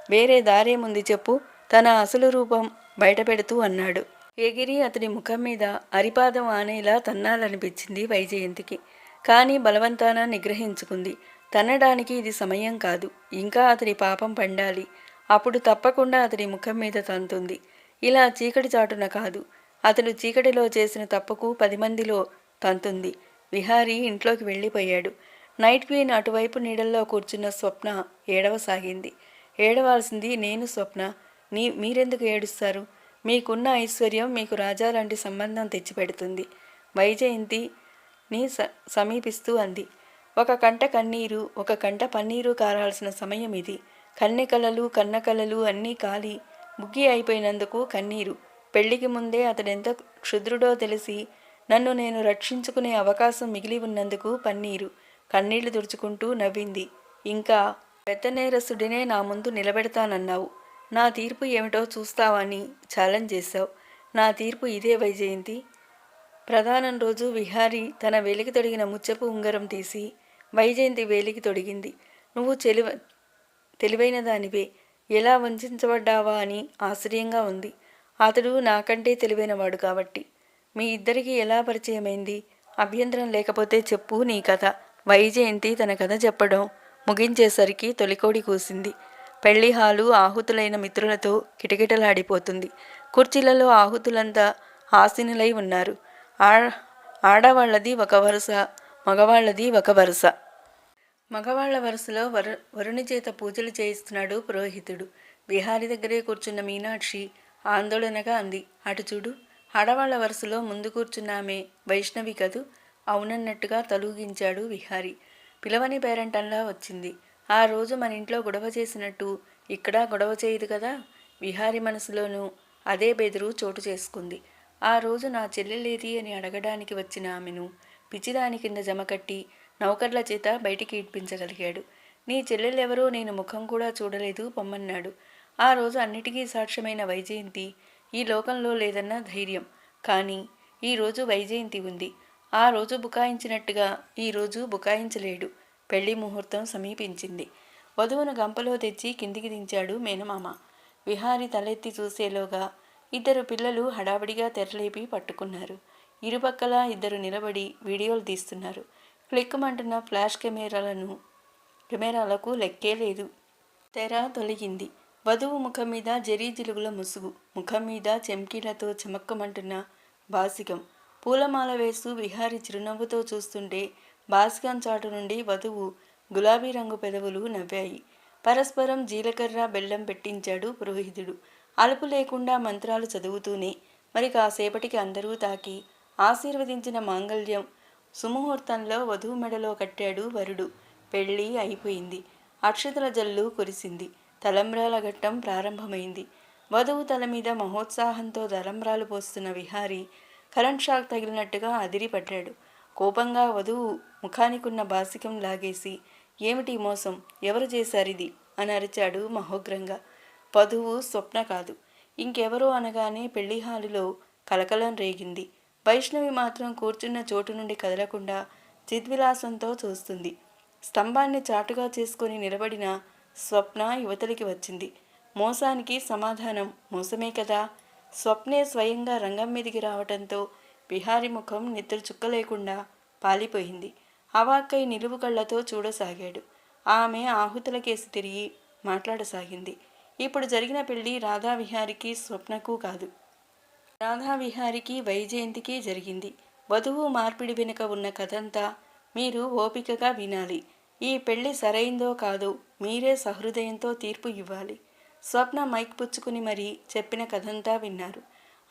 వేరే దారేముంది చెప్పు? తన అసలు రూపం బయటపెడుతూ అన్నాడు. ఎగిరి అతడి ముఖం మీద అరిపాదం ఆనేలా తన్నాలనిపించింది వైజయంతికి. కానీ బలవంతాన నిగ్రహించుకుంది. తన్నడానికి ఇది సమయం కాదు. ఇంకా అతడి పాపం పండాలి. అప్పుడు తప్పకుండా అతడి ముఖం మీద తంతుంది. ఇలా చీకటి చాటున కాదు. అతడు చీకటిలో చేసిన తప్పుకు 10 మందిలో తంతుంది. విహారీ ఇంట్లోకి వెళ్ళిపోయాడు. నైట్ క్వీన్ అటువైపు నీడల్లో కూర్చున్న స్వప్న ఏడవసాగింది. ఏడవాల్సింది నేను స్వప్న. మీరెందుకు ఏడుస్తారు? మీకున్న ఐశ్వర్యం మీకు రాజా లాంటి సంబంధం తెచ్చిపెడుతుంది. వైజయంతి ని సమీపిస్తూ అంది. ఒక కంట కన్నీరు, ఒక కంట పన్నీరు కారాల్సిన సమయం ఇది. కన్నెకలలు కన్నకలలు అన్నీ కాలి బుగ్గి అయిపోయినందుకు కన్నీరు. పెళ్లికి ముందే అతడెంత క్షుద్రుడో తెలిసి నన్ను నేను రక్షించుకునే అవకాశం మిగిలి ఉన్నందుకు పన్నీరు. కన్నీళ్లు తుడుచుకుంటూ నవ్వింది. ఇంకా పెద్ద నేరస్తుడినే నా ముందు నిలబెడతానన్నావు. నా తీర్పు ఏమిటో చూస్తావని ఛాలెంజ్ చేశావు. నా తీర్పు ఇదే వైజయంతి. ప్రధానం రోజు విహారీ తన వేలికి తొడిగిన ముచ్చపు ఉంగరం తీసి వైజయంతి వేలికి తొడిగింది. నువ్వు తెలివైన దానివే. ఎలా వంచబడ్డావా అని ఆశ్చర్యంగా ఉంది. అతడు నాకంటే తెలివైనవాడు కాబట్టి. మీ ఇద్దరికీ ఎలా పరిచయమైంది? అభ్యంతరం లేకపోతే చెప్పు నీ కథ. వైజయంతి తన కథ చెప్పడం ముగించేసరికి తొలికోడి కూసింది. పెళ్లి హాలు ఆహుతులైన మిత్రులతో కిటకిటలాడిపోతుంది. కుర్చీలలో ఆహుతులంతా ఆసీనులై ఉన్నారు. ఆ ఆడవాళ్ళది ఒక వరుస, మగవాళ్ళది ఒక వరుస. మగవాళ్ల వరుసలో వరుని చేత పూజలు చేయిస్తున్నాడు పురోహితుడు. విహారి దగ్గరే కూర్చున్న మీనాక్షి ఆందోళనగా అంది, అటు చూడు, ఆడవాళ్ల వరుసలో ముందు కూర్చున్న ఆమె వైష్ణవి కదూ. అవునన్నట్టుగా తలూగించాడు విహారి. పిలవని పేరంటంలా వచ్చింది. ఆ రోజు మన ఇంట్లో గొడవ చేసినట్టు ఇక్కడ గొడవ చేయదు కదా. విహారి మనసులోనూ అదే బెదురు చోటు చేసుకుంది. ఆ రోజు నా చెల్లెలేది అని అడగడానికి వచ్చిన ఆమెను పిచ్చిదాని కింద జమకట్టి నౌకర్ల చేత బయటికి ఇడ్పించగలిగాడు. నీ చెల్లెలెవరో నేను ముఖం కూడా చూడలేదు, పొమ్మన్నాడు. ఆ రోజు అన్నిటికీ సాక్ష్యమైన వైజయంతి ఈ లోకంలో లేదన్న ధైర్యం. కానీ ఈరోజు వైజయంతి ఉంది. ఆ రోజు బుకాయించినట్టుగా ఈరోజు బుకాయించలేడు. పెళ్లి ముహూర్తం సమీపించింది. వధువును గంపలో తెచ్చి కిందికి దించాడు మేనమామ. విహారి తలెత్తి చూసేలోగా ఇద్దరు పిల్లలు హడావిడిగా తెరలేపి పట్టుకున్నారు. ఇరుపక్కల ఇద్దరు నిలబడి వీడియోలు తీస్తున్నారు. క్లిక్కుమంటున్న ఫ్లాష్ కెమెరాలకు లెక్కే లేదు. తెర తొలగింది. వధువు ముఖం మీద జరీ జిలుగుల ముసుగు, ముఖం మీద చెంకీలతో చమక్కుమంటున్న బాసికం. పూలమాల వేస్తూ విహారి చిరునవ్వుతో చూస్తుంటే బాసికం చాటు నుండి వధువు గులాబీ రంగు పెదవులు నవ్వాయి. పరస్పరం జీలకర్ర బెల్లం పెట్టించాడు పురోహితుడు. అలుపు లేకుండా మంత్రాలు చదువుతూనే మరి కాసేపటికి అందరూ తాకి ఆశీర్వదించిన మాంగళ్యం సుముహూర్తంలో వధువు మెడలో కట్టాడు వరుడు. పెళ్ళి అయిపోయింది. అక్షతల జల్లు కురిసింది. తలంబ్రాల ఘట్టం ప్రారంభమైంది. వధువు తల మీద మహోత్సాహంతో తలంబ్రాలు పోస్తున్న విహారి కరెంట్ షాక్ తగిలినట్టుగా అదిరిపడ్డాడు. కోపంగా వధువు ముఖానికున్న బాసికం లాగేసి, ఏమిటి మోసం, ఎవరు చేశారిది అని అరిచాడు మహోగ్రంగా. వధువు స్వప్న కాదు, ఇంకెవరో అనగానే పెళ్లి హాలులో కలకలం రేగింది. వైష్ణవి మాత్రం కూర్చున్న చోటు నుండి కదలకుండా చిద్విలాసంతో చూస్తుంది. స్తంభాన్ని చాటుగా చేసుకుని నిలబడిన స్వప్న యువతలికి వచ్చింది. మోసానికి సమాధానం మోసమే కదా. స్వప్నే స్వయంగా రంగం మీదికి రావటంతో విహారి ముఖం నిద్ర చుక్కలేకుండా పాలిపోయింది. అవాక్కై నిలువు కళ్లతో చూడసాగాడు. ఆమె ఆహుతుల కేసి తిరిగి మాట్లాడసాగింది. ఇప్పుడు జరిగిన పెళ్లి రాధావిహారికి స్వప్నకు కాదు, రాధావిహారికి వైజయంతికి జరిగింది. వధువు మార్పిడి వెనుక ఉన్న కథంతా మీరు ఓపికగా వినాలి. ఈ పెళ్లి సరైందో కాదో మీరే సహృదయంతో తీర్పు ఇవ్వాలి. స్వప్న మైక్ పుచ్చుకుని మరీ చెప్పిన కథంతా విన్నారు.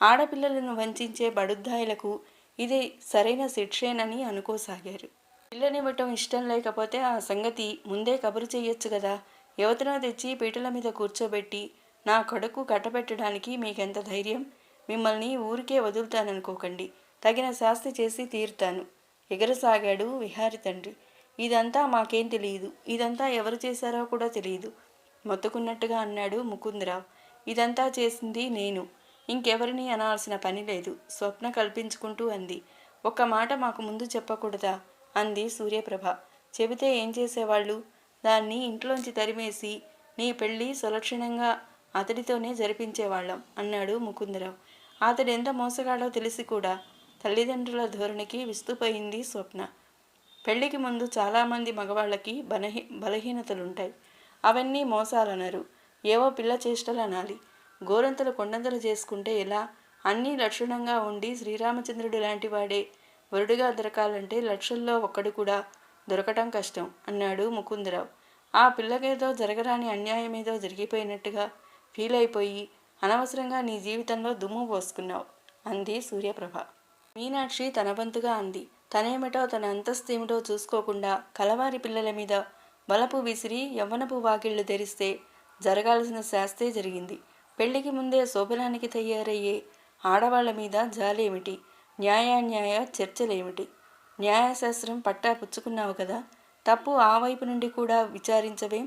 ఆడపిల్లలను వంచే బడుద్దాయిలకు ఇది సరైన శిక్షేనని అనుకోసాగారు. పిల్లనివ్వటం ఇష్టం లేకపోతే ఆ సంగతి ముందే కబురు చెయ్యొచ్చు కదా. యువతను తెచ్చి పీటల మీద కూర్చోబెట్టి నా కొడుకు కట్టబెట్టడానికి మీకెంత ధైర్యం? మిమ్మల్ని ఊరికే వదులుతాననుకోకండి. తగిన శాస్తి చేసి తీరుతాను ఎగరసాగాడు విహారి తండ్రి. ఇదంతా మాకేం తెలియదు, ఇదంతా ఎవరు చేశారో కూడా తెలియదు మొత్తుకున్నట్టుగా అన్నాడు ముకుందరావు. ఇదంతా చేసింది నేను, ఇంకెవరిని అనాల్సిన పని లేదు, స్వప్న కల్పించుకుంటూ అంది. ఒక్క మాట మాకు ముందు చెప్పకూడదా అంది సూర్యప్రభ. చెబితే ఏం చేసేవాళ్ళు? దాన్ని ఇంట్లోంచి తరిమేసి నీ పెళ్ళి సులక్షణంగా అతడితోనే జరిపించేవాళ్ళం అన్నాడు ముకుందరావు. అతడెంత మోసగాడో తెలిసి కూడా తల్లిదండ్రుల ధోరణికి విస్తుపోయింది స్వప్న. పెళ్లికి ముందు చాలామంది మగవాళ్ళకి బలహీనతలుంటాయి. అవన్నీ మోసాలనరు, ఏవో పిల్ల చేష్టలు అనాలి. గోరంతలు కొండంతలు చేసుకుంటే ఎలా? అన్నీ లక్షణంగా ఉండి శ్రీరామచంద్రుడి లాంటి వాడే వరుడుగా దొరకాలంటే లక్షల్లో ఒక్కడు కూడా దొరకటం కష్టం అన్నాడు ముకుందరావు. ఆ పిల్లకేదో జరగరాని అన్యాయమేదో జరిగిపోయినట్టుగా ఫీల్ అయిపోయి అనవసరంగా నీ జీవితంలో దుమ్ము పోసుకున్నావు అంది సూర్యప్రభ. మీనాక్షి తన వంతుగా అంది. తనేమిటో తన అంతస్తు ఏమిటో చూసుకోకుండా కలవారి పిల్లల మీద బలపు విసిరి యవ్వనపు వాకిళ్లు తెరిస్తే జరగాల్సిన శాస్తే జరిగింది. పెళ్లికి ముందే శోభనానికి తయారయ్యే ఆడవాళ్ల మీద జాలేమిటి? న్యాయాన్యాయ చర్చలేమిటి? న్యాయశాస్త్రం పట్టా పుచ్చుకున్నావు కదా, తప్పు ఆ వైపు నుండి కూడా విచారించవేం?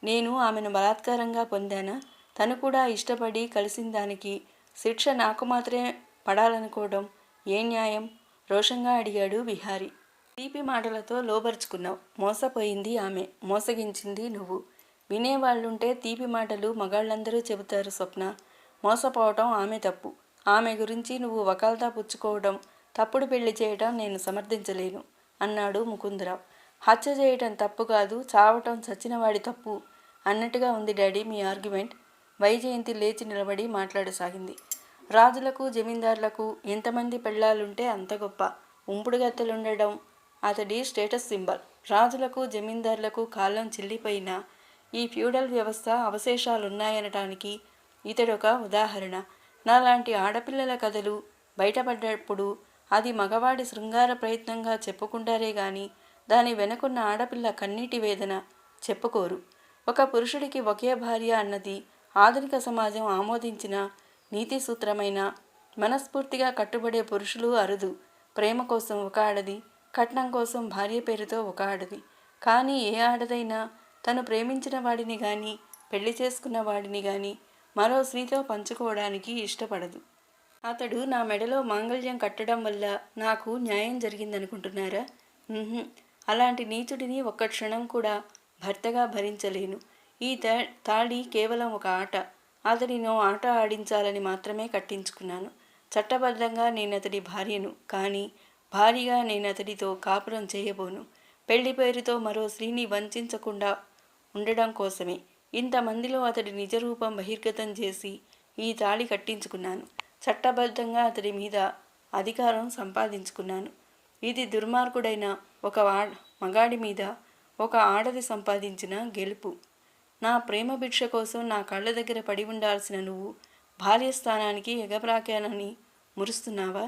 నేను ఆమెను బలాత్కారంగా పొందానా? తను కూడా ఇష్టపడి కలిసిన దానికి శిక్ష నాకు మాత్రమే పడాలనుకోవడం ఏ న్యాయం? రోషంగా అడిగాడు విహారి. తీపి మాటలతో లోబరుచుకున్నావు. మోసపోయింది ఆమె, మోసగించింది నువ్వు. వినేవాళ్ళుంటే తీపి మాటలు మగాళ్ళందరూ చెబుతారు స్వప్న. మోసపోవటం ఆమె తప్పు. ఆమె గురించి నువ్వు వకాల్తా పుచ్చుకోవడం, తప్పుడు పెళ్లి చేయటం నేను సమర్థించలేను అన్నాడు ముకుందరావు. హత్య చేయటం తప్పు కాదు, చావటం చచ్చినవాడి తప్పు అన్నట్టుగా ఉంది డాడీ మీ ఆర్గ్యుమెంట్. వైజయంతి లేచి నిలబడి మాట్లాడసాగింది. రాజులకు జమీందారులకు ఎంతమంది పెళ్ళాలుంటే అంత గొప్ప. ఉంపుడుగత్తెలుండడం అతడి స్టేటస్ సింబల్. రాజులకు జమీందారులకు కాలం చెల్లిపోయిన ఈ ఫ్యూడల్ వ్యవస్థ అవశేషాలున్నాయనటానికి ఇతడొక ఉదాహరణ. నాలాంటి ఆడపిల్లల కథలు బయటపడ్డప్పుడు అది మగవాడి శృంగార ప్రయత్నంగా చెప్పుకుంటారే గాని దాని వెనుకున్న ఆడపిల్ల కన్నీటి వేదన చెప్పుకోరు. ఒక పురుషుడికి ఒకే భార్య అన్నది ఆధునిక సమాజం ఆమోదించిన నీతి సూత్రమైన మనస్ఫూర్తిగా కట్టుబడే పురుషులు అరుదు. ప్రేమ కోసం ఒక ఆడది, కట్నం కోసం భార్య పేరుతో ఒక ఆడది. కానీ ఏ ఆడదైనా తను ప్రేమించిన వాడిని గాని పెళ్లి చేసుకున్న వాడిని గాని మరో స్త్రీతో పంచుకోవడానికి ఇష్టపడదు. అతడు నా మెడలో మాంగళ్యం కట్టడం వల్ల నాకు న్యాయం జరిగిందనుకుంటున్నారా? అలాంటి నీచుడిని ఒక్క క్షణం కూడా భర్తగా భరించలేను. ఈ తాళి కేవలం ఒక ఆట. అతడినో ఆట ఆడించాలని మాత్రమే కట్టించుకున్నాను. చట్టబద్ధంగా నేనతడి భార్యను, కానీ భార్యగా నేనతడితో కాపురం చేయబోను. పెళ్లి పేరుతో మరో స్త్రీని వంచకుండా ఉండడం కోసమే ఇంతమందిలో అతడి నిజరూపం బహిర్గతం చేసి ఈ తాళి కట్టించుకున్నాను. చట్టబద్ధంగా అతడి మీద అధికారం సంపాదించుకున్నాను. ఇది దుర్మార్గుడైన ఒక మగాడి మీద ఒక ఆడది సంపాదించిన గెలుపు. నా ప్రేమ భిక్ష కోసం నా కళ్ళ దగ్గర పడి ఉండాల్సిన నువ్వు భార్యస్థానానికి ఎగబ్రాకానని మురుస్తున్నావా?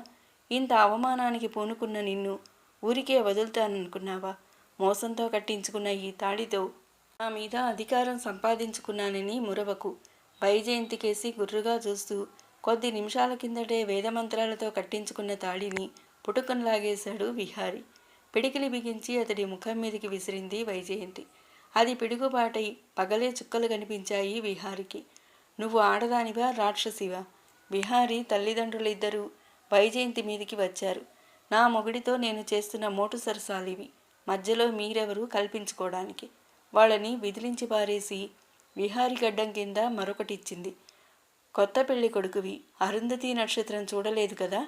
ఇంత అవమానానికి పూనుకున్న నిన్ను ఊరికే వదులుతాననుకున్నావా? మోసంతో కట్టించుకున్న ఈ తాళితో నా మీద అధికారం సంపాదించుకున్నానని మురవకు. వైజయంతికేసి గుర్రుగా చూస్తూ కొద్ది నిమిషాల కిందటే వేదమంత్రాలతో కట్టించుకున్న తాళిని పుటుకను లాగేశాడు విహారి. పిడికిలి బిగించి అతడి ముఖం మీదకి విసిరింది వైజయంతి. అది పిడుగుబాటై పగలే చుక్కలు కనిపించాయి విహారికి. నువ్వు ఆడదానివా, రాక్షసివా? విహారి తల్లిదండ్రులిద్దరూ వైజయంతి మీదికి వచ్చారు. నా మొగుడితో నేను చేస్తున్న మోటు సరసాలివి. మధ్యలో మీరెవరు కల్పించుకోవడానికి? వాళ్ళని విదిలించి పారేసి విహారి గడ్డం కింద మరొకటిచ్చింది. కొత్త పెళ్లి కొడుకువి, అరుంధతి నక్షత్రం చూడలేదు కదా?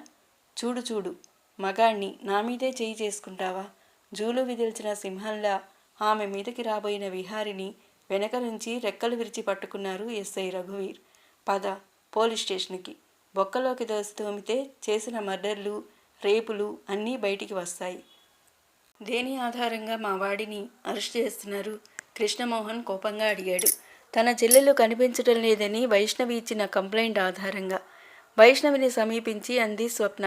చూడు చూడు, మగాణ్ణి నా మీదే చేయి చేసుకుంటావా? జూలు విదిల్చిన సింహంలా ఆమె మీదకి రాబోయిన విహారిని వెనక నుంచి రెక్కలు విరిచి పట్టుకున్నారు ఎస్ఐ రఘువీర్. పద పోలీస్ స్టేషన్కి. బొక్కలోకి దోసి తోమితే చేసిన మర్డర్లు, రేపులు అన్నీ బయటికి వస్తాయి. దేని ఆధారంగా మా వాడిని అరెస్ట్ చేస్తున్నారు? కృష్ణమోహన్ కోపంగా అడిగాడు. తన చెల్లెలు కనిపించడం లేదని వైష్ణవి ఇచ్చిన కంప్లైంట్ ఆధారంగా. వైష్ణవిని సమీపించి అంది స్వప్న.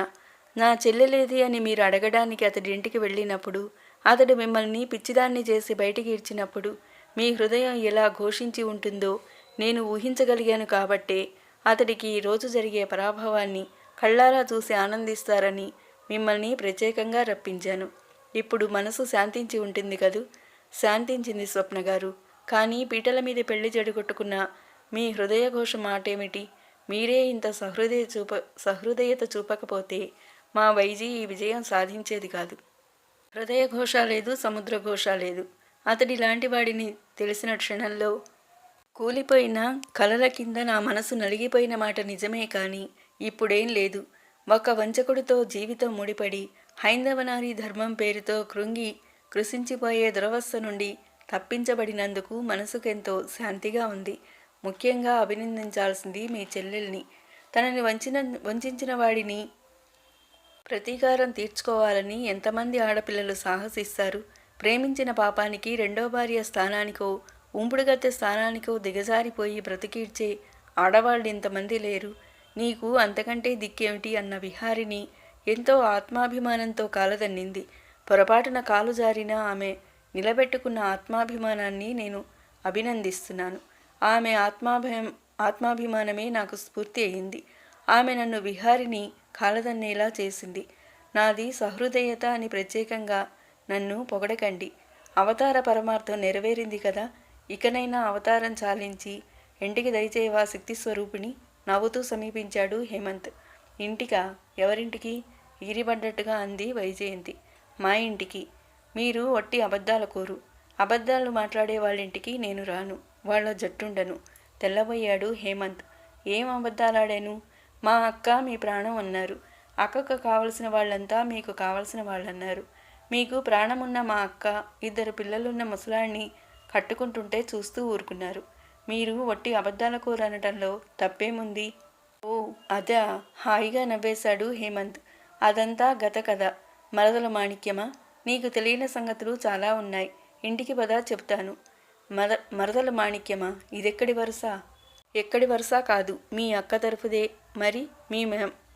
నా చెల్లెలేది అని మీరు అడగడానికి అతడి ఇంటికి వెళ్ళినప్పుడు, అతడు మిమ్మల్ని పిచ్చిదాన్ని చేసి బయటికి ఇచ్చినప్పుడు మీ హృదయం ఎలా ఘోషించి ఉంటుందో నేను ఊహించగలిగాను. కాబట్టే అతడికి ఈరోజు జరిగే పరాభవాన్ని కళ్ళారా చూసి ఆనందిస్తారని మిమ్మల్ని ప్రత్యేకంగా రప్పించాను. ఇప్పుడు మనసు శాంతించి ఉంటుంది కదూ? శాంతించింది స్వప్న గారు. కానీ పీటల మీద పెళ్లి జడగొట్టుకున్న మీ హృదయఘోష మాటేమిటి? మీరే ఇంత సహృదయత చూపకపోతే మా వైజీ ఈ విజయం సాధించేది కాదు. హృదయఘోష లేదు, సముద్రఘోష లేదు. అతడి లాంటి వాడిని తెలిసిన క్షణంలో కూలిపోయిన కలల కింద నా మనసు నలిగిపోయిన మాట నిజమే. కానీ ఇప్పుడేం లేదు. ఒక వంచకుడితో జీవితం ముడిపడి హైందవ నారీ ధర్మం పేరుతో కృంగి కృషించిపోయే దురవస్థ నుండి తప్పించబడినందుకు మనసుకెంతో శాంతిగా ఉంది. ముఖ్యంగా అభినందించాల్సింది మీ చెల్లెల్ని. తనని వంచిన వాడిని ప్రతీకారం తీర్చుకోవాలని ఎంతమంది ఆడపిల్లలు సాహసిస్తారు? ప్రేమించిన పాపానికి రెండో భార్య స్థానానికో ఉంపుడుగత్తె స్థానానికో దిగజారిపోయి బ్రతికీడ్చే ఆడవాళ్ళు ఇంతమంది లేరు. నీకు అంతకంటే దిక్కేమిటి అన్న విహారిని ఎంతో ఆత్మాభిమానంతో కాలదన్నింది. పొరపాటున కాలు జారినా ఆమె నిలబెట్టుకున్న ఆత్మాభిమానాన్ని నేను అభినందిస్తున్నాను. ఆమె ఆత్మాభిమానమే నాకు స్ఫూర్తి అయింది. ఆమె నన్ను విహారిని కాలదన్నేలా చేసింది. నాది సహృదయత అని ప్రత్యేకంగా నన్ను పొగడకండి. అవతార పరమార్థం నెరవేరింది కదా. ఇకనైనా అవతారం చాలించి ఇంటికి దయచేవా శక్తి స్వరూపిణి? నవ్వుతూ సమీపించాడు హేమంత్. ఇంటికా? ఎవరింటికి? ఈరిపడ్డట్టుగా అంది వైజయంతి. మా ఇంటికి. మీరు వట్టి అబద్ధాల కోరు. అబద్ధాలు మాట్లాడే వాళ్ళింటికి నేను రాను. వాళ్ళ జట్టుండను. తెల్లబోయాడు హేమంత్. ఏం అబద్ధాలాడాను? మా అక్క మీ ప్రాణం అన్నారు. అక్కకు కావలసిన వాళ్ళంతా మీకు కావలసిన వాళ్ళన్నారు. మీకు ప్రాణమున్న మా అక్క 2 పిల్లలున్న ముసలాన్ని కట్టుకుంటుంటే చూస్తూ ఊరుకున్నారు. మీరు వట్టి అబద్ధాల కూర అనటంలో తప్పేముంది? ఓ అదా, హాయిగా నవ్వేశాడు హేమంత్. అదంతా గత కథ. మరదల మాణిక్యమా, నీకు తెలియని సంగతులు చాలా ఉన్నాయి. ఇంటికి పద చెప్తాను. మరదల మాణిక్యమా, ఇదెక్కడి వరుస? ఎక్కడి వరుస కాదు, మీ అక్క తరఫుదే. మరి మీ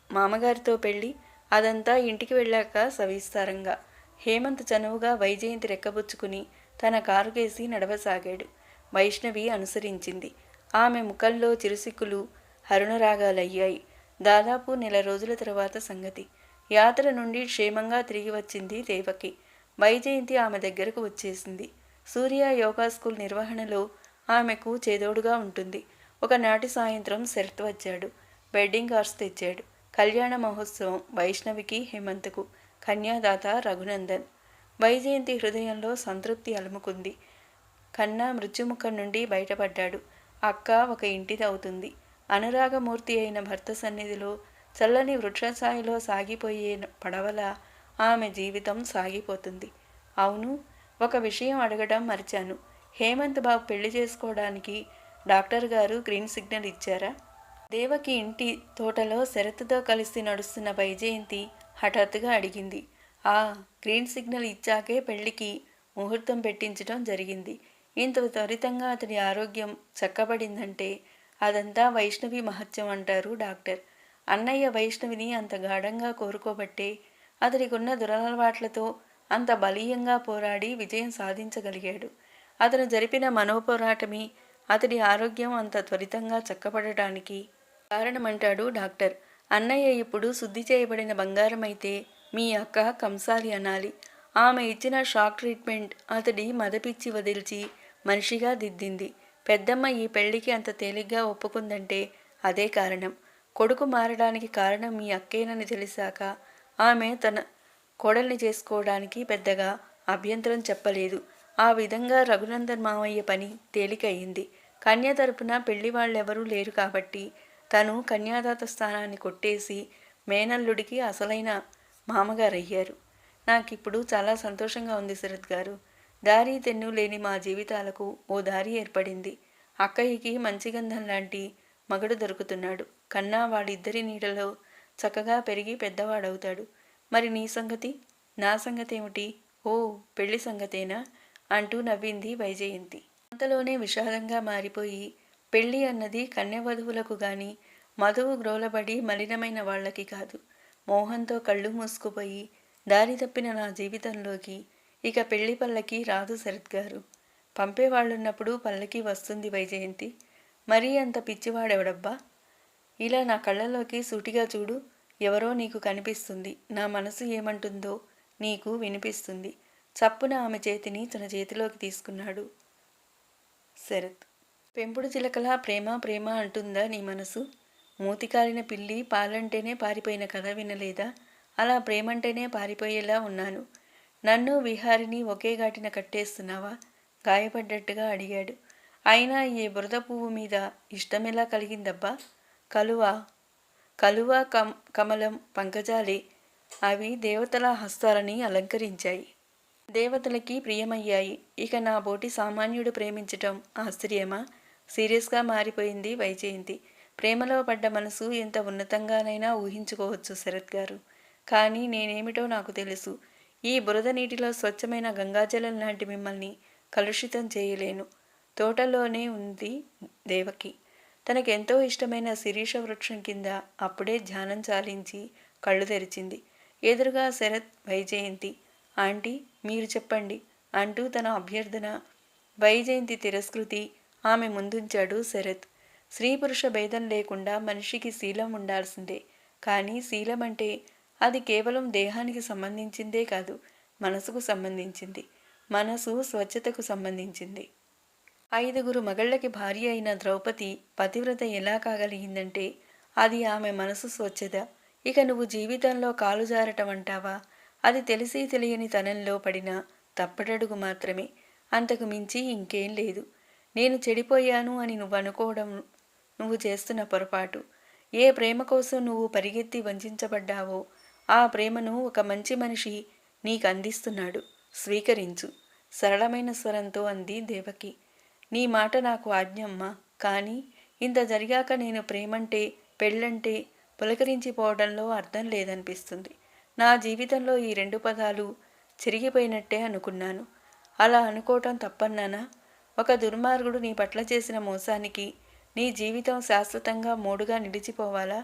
మామగారితో పెళ్ళి అదంతా ఇంటికి వెళ్ళాక సవిస్తారంగా. హేమంత్ చనువుగా వైజయంతి రెక్కబుచ్చుకుని తన కారుకేసి నడవసాగాడు. వైష్ణవి అనుసరించింది. ఆమె ముఖంలో చిరుసిక్కులు హరుణరాగాలయ్యాయి. దాదాపు నెల రోజుల తర్వాత సంగతి. యాత్ర నుండి క్షేమంగా తిరిగి వచ్చింది దేవకి. వైజయంతి ఆమె దగ్గరకు వచ్చేసింది. సూర్య యోగా స్కూల్ నిర్వహణలో ఆమెకు చేదోడుగా ఉంటుంది. ఒకనాటి సాయంత్రం శరత్ వచ్చాడు. వెడ్డింగ్ కార్డ్స్ తెచ్చాడు. కళ్యాణ మహోత్సవం వైష్ణవికి, హేమంత్కు. కన్యాదాత రఘునందన్. వైజయంతి హృదయంలో సంతృప్తి అలుముకుంది. కన్నా మృత్యుముఖం నుండి బయటపడ్డాడు. అక్క ఒక ఇంటిదవుతుంది. అనురాగమూర్తి అయిన భర్త సన్నిధిలో చల్లని వృక్షఛాయలో సాగిపోయే పడవల ఆమె జీవితం సాగిపోతుంది. అవును, ఒక విషయం అడగడం మర్చాను. హేమంత్ బాబు పెళ్లి చేసుకోవడానికి డాక్టర్ గారు గ్రీన్ సిగ్నల్ ఇచ్చారా? దేవకి ఇంటి తోటలో శరత్తో కలిసి నడుస్తున్న వైజయంతి హఠాత్తుగా అడిగింది. ఆ గ్రీన్ సిగ్నల్ ఇచ్చాకే పెళ్లికి ముహూర్తం పెట్టించడం జరిగింది. ఇంత త్వరితంగా అతడి ఆరోగ్యం చక్కబడిందంటే అదంతా వైష్ణవి మహత్యం అంటారు డాక్టర్. అన్నయ్య వైష్ణవిని అంత గాఢంగా కోరుకోబట్టే అతడికున్న దురలవాట్లతో అంత బలీయంగా పోరాడి విజయం సాధించగలిగాడు. అతను జరిపిన మనోపోరాటమే అతడి ఆరోగ్యం అంత త్వరితంగా చక్కబడటానికి కారణమంటాడు డాక్టర్. అన్నయ్య ఇప్పుడు శుద్ధి చేయబడిన బంగారం అయితే మీ అక్క కంసాలి అనాలి. ఆమె ఇచ్చిన షాక్ ట్రీట్మెంట్ అతడి మదపిచ్చి వదిల్చి మనిషిగా దిద్దింది. పెద్దమ్మ ఈ పెళ్లికి అంత తేలిగ్గా ఒప్పుకుందంటే అదే కారణం. కొడుకు మారడానికి కారణం మీ అక్కేనని తెలిసాక ఆమె తన కోడల్ని చేసుకోవడానికి పెద్దగా అభ్యంతరం చెప్పలేదు. ఆ విధంగా రఘునందన్ మామయ్య పని తేలికయింది. కన్య తరపున పెళ్లి వాళ్ళెవరూ లేరు కాబట్టి తను కన్యాదాత స్థానాన్ని కొట్టేసి మేనల్లుడికి అసలైన మామగారయ్యారు. నాకిప్పుడు చాలా సంతోషంగా ఉంది శరత్ గారు. దారి తెన్ను లేని మా జీవితాలకు ఓ దారి ఏర్పడింది. అక్కయ్యకి మంచి గంధం లాంటి మగడు దొరుకుతున్నాడు. కన్నా వాడిద్దరి నీడలో చక్కగా పెరిగి పెద్దవాడవుతాడు. మరి నీ సంగతి? నా సంగతేమిటి? ఓ పెళ్లి సంగతేనా అంటూ నవ్వింది వైజయంతి. అంతలోనే విషాదంగా మారిపోయి, పెళ్ళి అన్నది కన్యవధువులకు గాని మధువు గ్రోలబడి మలినమైన వాళ్లకి కాదు. మోహంతో కళ్ళు మూసుకుపోయి దారి తప్పిన నా జీవితంలోకి ఇక పెళ్లి పల్లకి రాదు శరత్ గారు. పంపేవాళ్ళున్నప్పుడు పల్లకి వస్తుంది వైజయంతి. మరీ అంత పిచ్చివాడెవడబ్బా? ఇలా నా కళ్ళలోకి సూటిగా చూడు. ఎవరో నీకు కనిపిస్తుంది. నా మనసు ఏమంటుందో నీకు వినిపిస్తుంది. చప్పున ఆమె చేతిని తన చేతిలోకి తీసుకున్నాడు శరత్. పెంపుడు చిలకలా ప్రేమ ప్రేమ అంటుందా నీ మనసు? మూతికాలిన పిల్లి పాలంటేనే పారిపోయిన కథ వినలేదా? అలా ప్రేమంటేనే పారిపోయేలా ఉన్నాను. నన్ను విహారిని ఒకే ఘాటిన కట్టేస్తున్నావా? గాయపడ్డట్టుగా అడిగాడు. అయినా ఈ బురద పువ్వు మీద ఇష్టమెలా కలిగిందబ్బా? కలువ కమలం పంకజాలే. అవి దేవతల హస్తాలని అలంకరించాయి. దేవతలకి ప్రియమయ్యాయి. ఇక నా బోటి సామాన్యుడు ప్రేమించటం ఆశ్చర్యమా? సీరియస్గా మారిపోయింది వైజయంతి. ప్రేమలో పడ్డ మనసు ఎంత ఉన్నతంగానైనా ఊహించుకోవచ్చు శరత్ గారు. కానీ నేనేమిటో నాకు తెలుసు. ఈ బురద నీటిలో స్వచ్ఛమైన గంగాజలం లాంటి మిమ్మల్ని కలుషితం చేయలేను. తోటలోనే ఉంది దేవకి. తనకెంతో ఇష్టమైన శిరీష వృక్షం కింద అప్పుడే ధ్యానం చాలించి కళ్ళు తెరిచింది. ఎదురుగా శరత్, వైజయంతి. ఆంటీ మీరు చెప్పండి అంటూ తన అభ్యర్థన. వైజయంతి తిరస్కృతి ఆమె ముందుంచాడు శరత్. స్త్రీ పురుష భేదం లేకుండా మనిషికి శీలం ఉండాల్సిందే. కానీ శీలం అంటే అది కేవలం దేహానికి సంబంధించిందే కాదు, మనసుకు సంబంధించింది. మనసు స్వచ్ఛతకు సంబంధించింది. 5 మగళ్ళకి భార్య అయిన ద్రౌపది పతివ్రత ఎలా కాగలిగిందంటే అది ఆమె మనసు స్వచ్ఛత. ఇక నువ్వు జీవితంలో కాలు జారటం అంటావా? అది తెలిసి తెలియని తనంలో పడిన తప్పటడుగు మాత్రమే. అంతకు మించి ఇంకేం లేదు. నేను చెడిపోయాను అని నువ్వు అనుకోవడం నువ్వు చేస్తున్న పొరపాటు. ఏ ప్రేమ కోసం నువ్వు పరిగెత్తి వంచబడ్డావో ఆ ప్రేమను ఒక మంచి మనిషి నీకు అందిస్తున్నాడు. స్వీకరించు సరళమైన స్వరంతో అంది దేవకి. నీ మాట నాకు ఆజ్ఞమ్మ. కానీ ఇంత జరిగాక నేను ప్రేమంటే పెళ్ళంటే పులకరించిపోవడంలో అర్థం లేదనిపిస్తుంది. నా జీవితంలో ఈ 2 పదాలు చిరిగిపోయినట్టే అనుకున్నాను. అలా అనుకోవటం తప్పన్నానా? ఒక దుర్మార్గుడు నీ పట్ల చేసిన మోసానికి నీ జీవితం శాశ్వతంగా మూడుగా నిలిచిపోవాలా?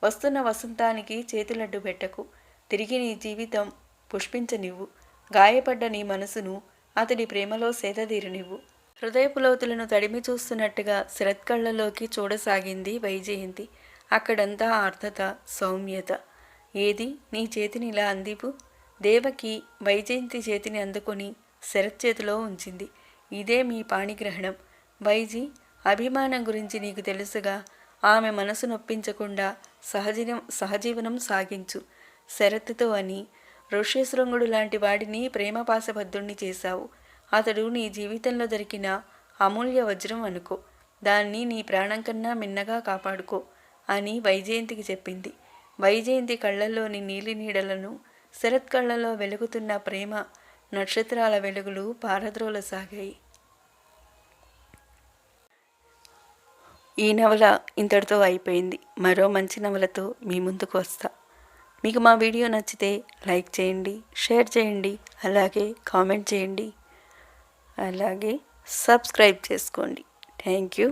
వస్తున్న వసంతానికి చేతులడ్డు పెట్టకు. తిరిగి నీ జీవితం పుష్పించనివ్వు. గాయపడ్డ నీ మనసును అతడి ప్రేమలో సేదదీరనివ్వు. హృదయపు లోతులను తడిమి చూస్తున్నట్టుగా శరత్కళ్ళలోకి చూడసాగింది వైజయంతి. అక్కడంతా ఆర్ద్రత, సౌమ్యత. ఏది నీ చేతిని ఇలా అందిపు. దేవకి వైజయంతి చేతిని అందుకొని శరత్ చేతిలో ఉంచింది. ఇదే మీ పాణిగ్రహణం. వైజీ, అభిమానం గురించి నీకు తెలుసుగా. ఆమె మనసు నొప్పించకుండా సహజీవనం సాగించు శరత్తుతో అని ఋష్యశృంగుడు లాంటి వాడిని ప్రేమపాశబద్ధుణ్ణి చేశావు. అతడు నీ జీవితంలో దొరికిన అమూల్య వజ్రం అనుకో. దాన్ని నీ ప్రాణం కన్నా మిన్నగా కాపాడుకో అని వైజయంతికి చెప్పింది. వైజయంతి కళ్ళల్లోని నీలి నీడలను, శరత్ కళ్ళలో వెలుగుతున్న ప్రేమ నక్షత్రాల వెలుగులు పారద్రోలసాగాయి. ఈ నవల ఇంతటితో అయిపోయింది. మరో మంచి నవలతో మీ ముందుకు వస్తా. మీకు మా వీడియో నచ్చితే లైక్ చేయండి, షేర్ చేయండి, అలాగే కామెంట్ చేయండి, అలాగే సబ్స్క్రైబ్ చేసుకోండి. Thank you.